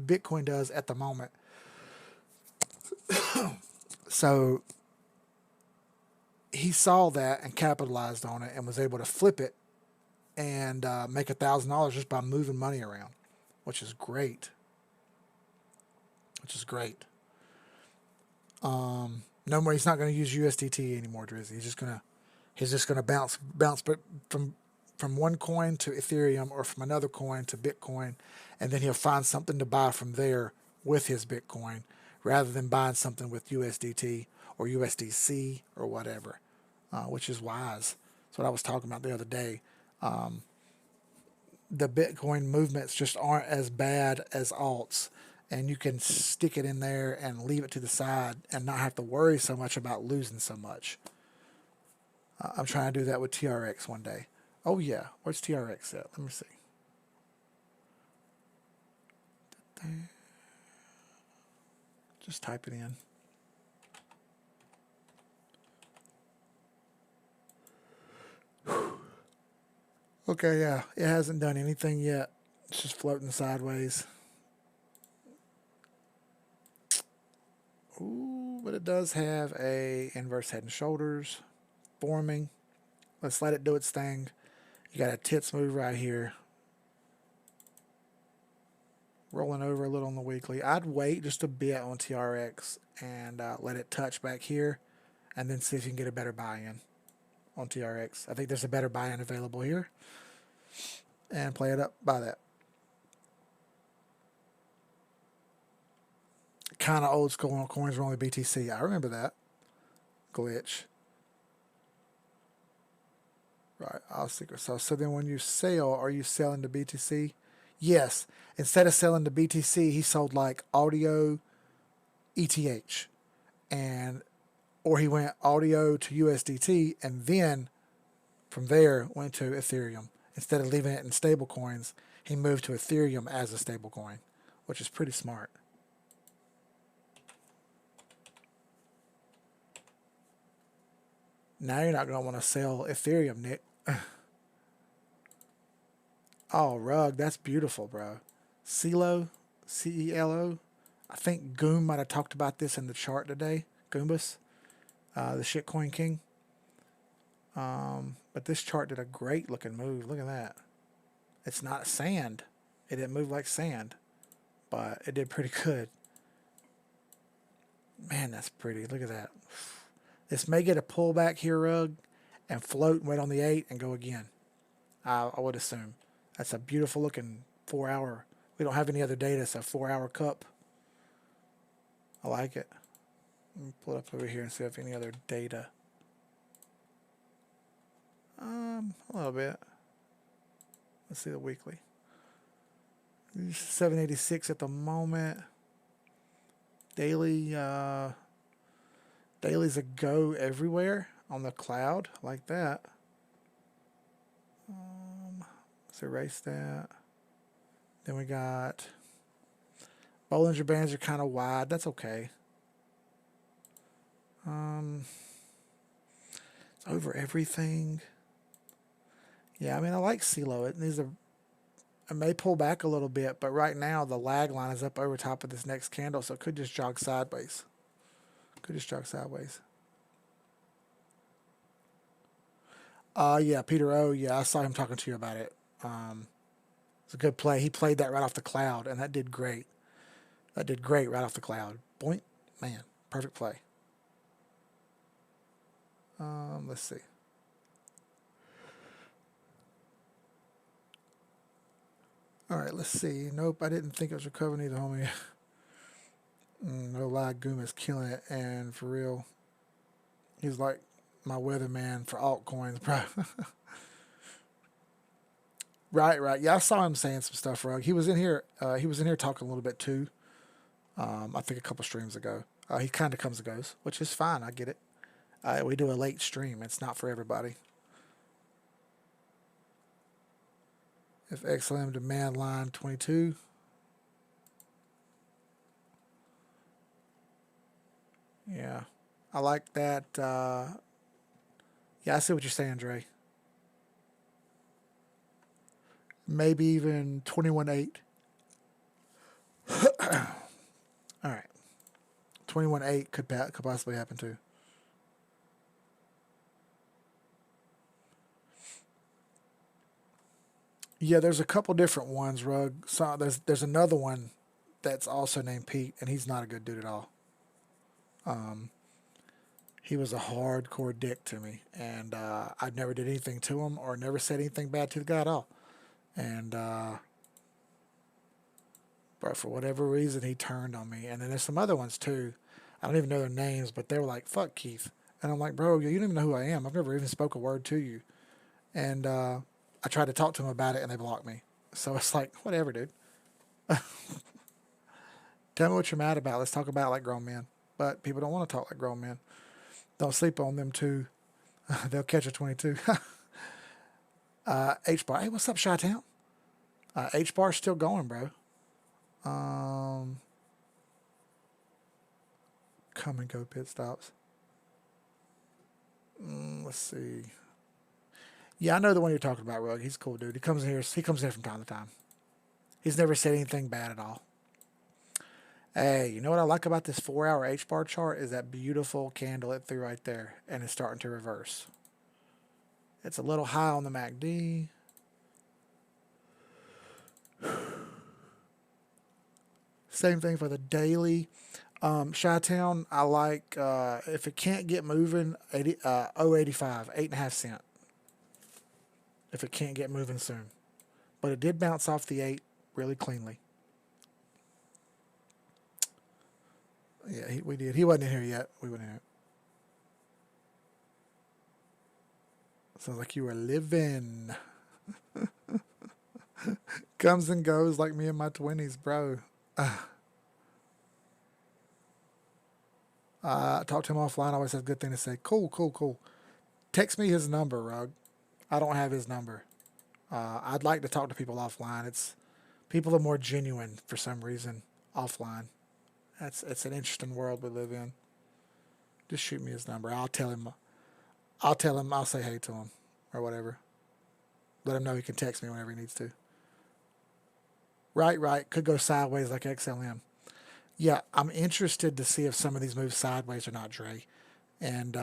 Bitcoin does at the moment. So he saw that and capitalized on it and was able to flip it and make $1,000 just by moving money around, which is great. Which is great. No more. He's not going to use USDT anymore, Drizzy. He's just gonna bounce, but from one coin to Ethereum or from another coin to Bitcoin, and then he'll find something to buy from there with his Bitcoin, rather than buying something with USDT or USDC or whatever, which is wise. That's what I was talking about the other day. The Bitcoin movements just aren't as bad as alts, and you can stick it in there and leave it to the side and not have to worry so much about losing so much. I'm trying to do that with TRX one day. Oh yeah, where's TRX at? Let me see. Just type it in. Okay, yeah, it hasn't done anything yet. It's just floating sideways. Ooh, but it does have a inverse head and shoulders forming. Let's let it do its thing. You got a tits move right here. Rolling over a little on the weekly. I'd wait just a bit on TRX and let it touch back here, and then see if you can get a better buy-in on TRX. I think there's a better buy-in available here. And play it up by that. Kind of old school on coins were only BTC. I remember that glitch. Right, I'll see. So then when you sell, are you selling to BTC? Yes. Instead of selling to BTC, he sold like audio ETH. Or he went audio to USDT and then from there went to Ethereum. Instead of leaving it in stable coins, he moved to Ethereum as a stable coin, which is pretty smart. Now you're not going to want to sell Ethereum, Nick. Oh, rug, that's beautiful, bro. CeLo, CELO. I think Goom might have talked about this in the chart today. Goombas, the shitcoin king. But this chart did a great looking move. Look at that. It's not sand. It didn't move like sand, but it did pretty good. Man, that's pretty. Look at that. This may get a pullback here, rug, and float and wait on the 8 and go again. I would assume. That's a beautiful looking 4-hour. We don't have any other data. It's a 4-hour cup. I like it. Let me pull it up over here and see if any other data. A little bit. Let's see the weekly. 786 at the moment. Daily, dailies a go everywhere on the cloud like that. Let's erase that. Then we got Bollinger Bands are kind of wide. That's okay. It's over everything. Yeah, I mean, I like CeeLo. It may pull back a little bit, but right now the lag line is up over top of this next candle, so it could just jog sideways. Could just jog sideways. Yeah, Peter O. Yeah, I saw him talking to you about it. It's a good play. He played that right off the cloud, and that did great. That did great right off the cloud. Boink, man, perfect play. Let's see. All right, let's see. Nope, I didn't think it was recovering either, homie. No lie, Goom is killing it, and for real, he's like my weatherman for altcoins, bro. Right, right. Yeah, I saw him saying some stuff, Rug. He was in here. He was in here talking a little bit too. I think a couple streams ago. He kind of comes and goes, which is fine. I get it. We do a late stream. It's not for everybody. If XLM demand line 22. Yeah, I like that. Yeah, I see what you're saying, Dre. Maybe even 21.8. All right. 21.8 could possibly happen too. Yeah, there's a couple different ones, Rug. So there's another one that's also named Pete, and he's not a good dude at all. He was a hardcore dick to me, and I never did anything to him or never said anything bad to the guy at all. And but for whatever reason, he turned on me. And then there's some other ones too. I don't even know their names, but they were like, "Fuck Keith," and I'm like, "Bro, you don't even know who I am. I've never even spoke a word to you." And I tried to talk to them about it, and they blocked me. So it's like, whatever, dude. Tell me what you're mad about. Let's talk about it like grown men. But people don't want to talk like grown men. Don't sleep on them too. They'll catch a 22. H bar. Hey, what's up, Chi-Town? H bar's still going, bro. Come and go pit stops. Let's see. Yeah, I know the one you're talking about, Rug. He's a cool dude. He comes in here. He comes in here from time to time. He's never said anything bad at all. Hey, you know what I like about this 4-hour H bar chart is that beautiful candle it threw right there, and it's starting to reverse. It's a little high on the MACD. Same thing for the daily. Chi-Town, I like, if it can't get moving, 0.85, 8.5 cent. If it can't get moving soon. But it did bounce off the 8 really cleanly. Yeah, we did. He wasn't in here yet. We went in here. Sounds like you were living. Comes and goes like me in my 20s, bro. I talked to him offline. I always have a good thing to say. Cool, cool, cool. Text me his number, Rug. I don't have his number. I'd like to talk to people offline. People are more genuine for some reason offline. It's an interesting world we live in. Just shoot me his number. I'll tell him. I'll say hey to him or whatever. Let him know he can text me whenever he needs to. Right. Could go sideways like XLM. Yeah, I'm interested to see if some of these move sideways or not, Dre. And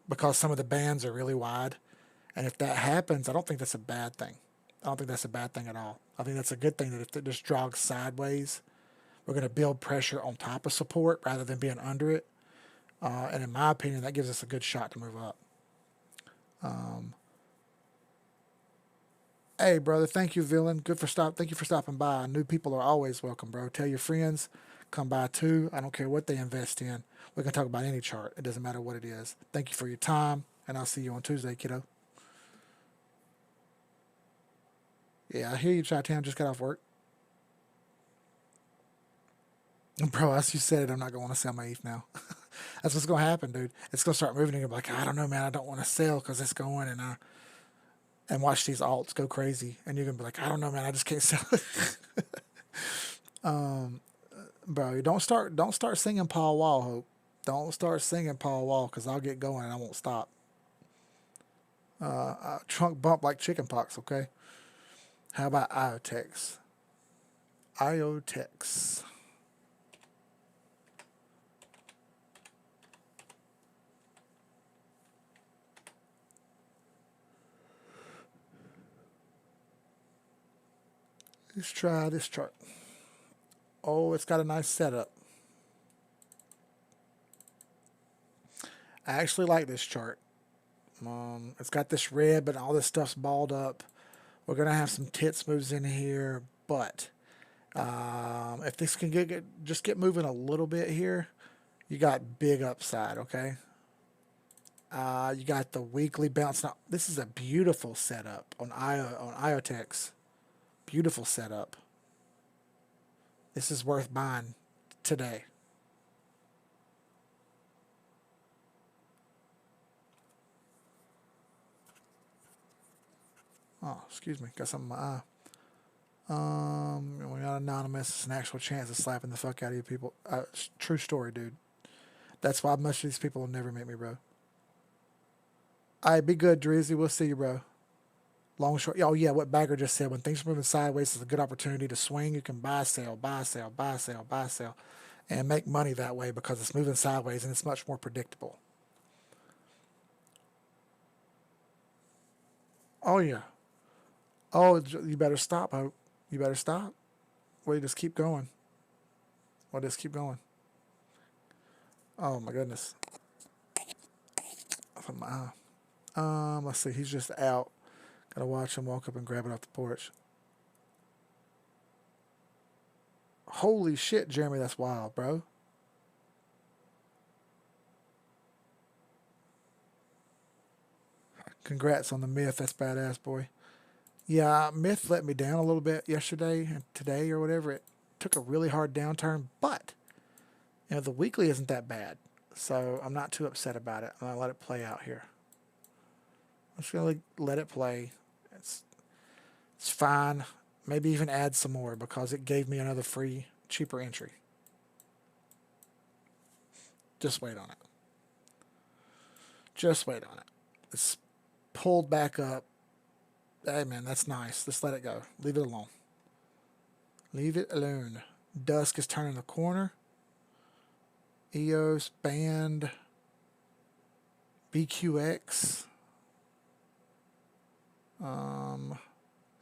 because some of the bands are really wide. And if that happens, I don't think that's a bad thing. I don't think that's a bad thing at all. I think that's a good thing that if it just jogs sideways, we're going to build pressure on top of support rather than being under it. And in my opinion, that gives us a good shot to move up. Hey, brother, thank you, Villain. Thank you for stopping by. New people are always welcome, bro. Tell your friends, come by too. I don't care what they invest in. We can talk about any chart. It doesn't matter what it is. Thank you for your time, and I'll see you on Tuesday, kiddo. Yeah, I hear you, Chi-Town. Just got off work. Bro, as you said it, I'm not going to want to sell my ETH now. That's what's going to happen, dude. It's going to start moving and you're like, I don't know, man. I don't want to sell because it's going and watch these alts go crazy. And you're going to be like, I don't know, man. I just can't sell it. Bro, don't start singing Paul Wall, Hope. Don't start singing Paul Wall because I'll get going and I won't stop. Trunk bump like chicken pox, okay? How about IoTex? IoTex. Let's try this chart. Oh, it's got a nice setup. I actually like this chart. It's got this red, but all this stuff's balled up. We're gonna have some tits moves in here, but if this can just get moving a little bit here, you got big upside. Okay, you got the weekly bounce. Now this is a beautiful setup on IoTex. Beautiful setup. This is worth buying today. Oh, excuse me, got something in my eye. We're not anonymous. It's an actual chance of slapping the fuck out of you people. True story, dude. That's why most of these people will never meet me, bro. All right, be good, Drizzy. We'll see you, bro. Long short. Oh yeah, what Bagger just said. When things are moving sideways, it's a good opportunity to swing. You can buy, sell, buy, sell, buy, sell, buy, sell, and make money that way because it's moving sideways and it's much more predictable. Oh yeah. Oh, you better stop, Hope. You better stop. Well, you just keep going. Well, just keep going. Oh my goodness. From my eye. Let's see. He's just out. Gotta watch him walk up and grab it off the porch. Holy shit, Jeremy, that's wild, bro. Congrats on the myth. That's badass, boy. Yeah, myth let me down a little bit yesterday and today or whatever. It took a really hard downturn, but the weekly isn't that bad, so I'm not too upset about it. I'm gonna let it play out here. I'm just gonna let it play. It's it's fine. Maybe even add some more because it gave me another free, cheaper entry. Just wait on it. Just wait on it. It's pulled back up. Hey man, that's nice. Just let it go. Leave it alone. Leave it alone. Dusk is turning the corner. EOS, Band, BQX.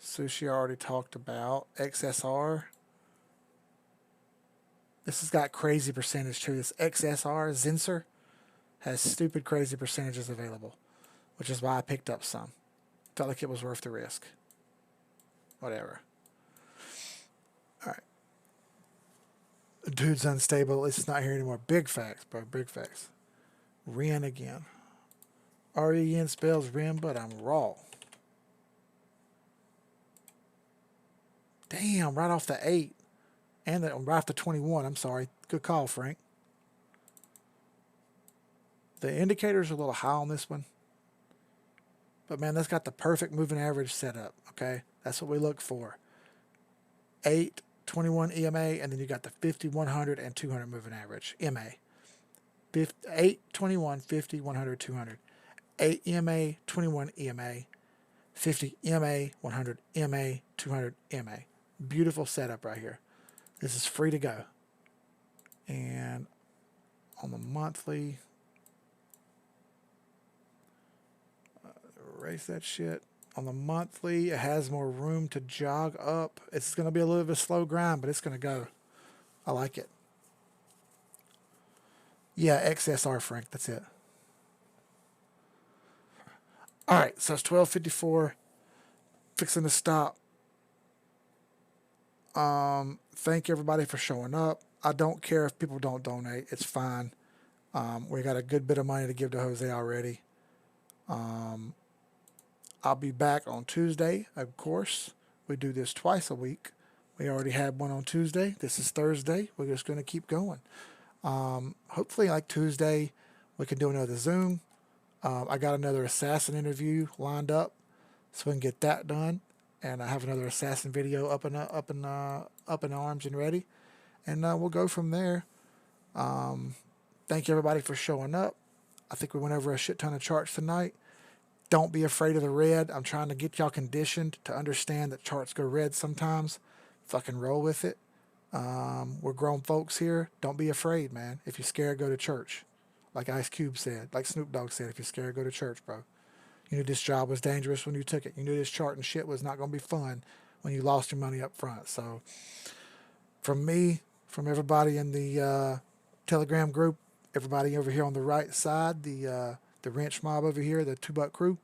Sushi I already talked about. XSR. This has got crazy percentage too. This XSR, Zinser, has stupid crazy percentages available, which is why I picked up some. Felt like it was worth the risk. Whatever. All right. Dude's unstable. It's not here anymore. Big facts, bro. Big facts. Ren again. REN spells Ren, but I'm raw. Damn, right off the 8. And right off the 21. I'm sorry. Good call, Frank. The indicators are a little high on this one. But man, that's got the perfect moving average set up. Okay. That's what we look for. 8, 21 EMA, and then you got the 50, 100, and 200 moving average. MA. 8, 21, 50, 100, 200. 8 EMA, 21 EMA, 50 EMA, 100 EMA, 200 EMA. Beautiful setup right here. This is free to go. And on the monthly, erase that shit. On the monthly, it has more room to jog up. It's going to be a little bit of a slow grind, but it's going to go. I like it. Yeah, XSR, Frank. That's it. All right, so it's 12:54. Fixing to stop. Thank everybody for showing up. I don't care if people don't donate. It's fine. We got a good bit of money to give to Jose already. I'll be back on Tuesday, of course, We do this twice a week. We already had one on Tuesday. This is Thursday. We're just going to keep going. Hopefully, like Tuesday, we can do another Zoom. I got another assassin interview lined up, so we can get that done. And I have another assassin video up in arms and ready, and we'll go from there. Thank you everybody for showing up. I think we went over a shit ton of charts tonight. Don't be afraid of the red. I'm trying to get y'all conditioned to understand that charts go red sometimes. Fucking roll with it. We're grown folks here. Don't be afraid, man. If you're scared, go to church. Like Ice Cube said, like Snoop Dogg said, if you're scared, go to church, bro. You knew this job was dangerous when you took it. You knew this chart and shit was not going to be fun when you lost your money up front. So, from me, from everybody in the Telegram group, everybody over here on the right side, the wrench mob over here, the 2 Butt crew.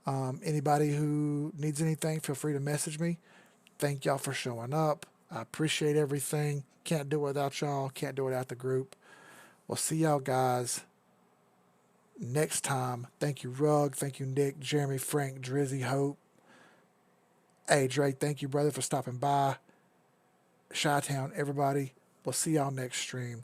Anybody who needs anything, feel free to message me. Thank y'all for showing up. I appreciate everything. Can't do it without y'all. Can't do it without the group. We'll see y'all guys next time. Thank you, Rug. Thank you, Nick, Jeremy, Frank, Drizzy, Hope. Hey, Dre, thank you, brother, for stopping by. Chi-Town, everybody. We'll see y'all next stream.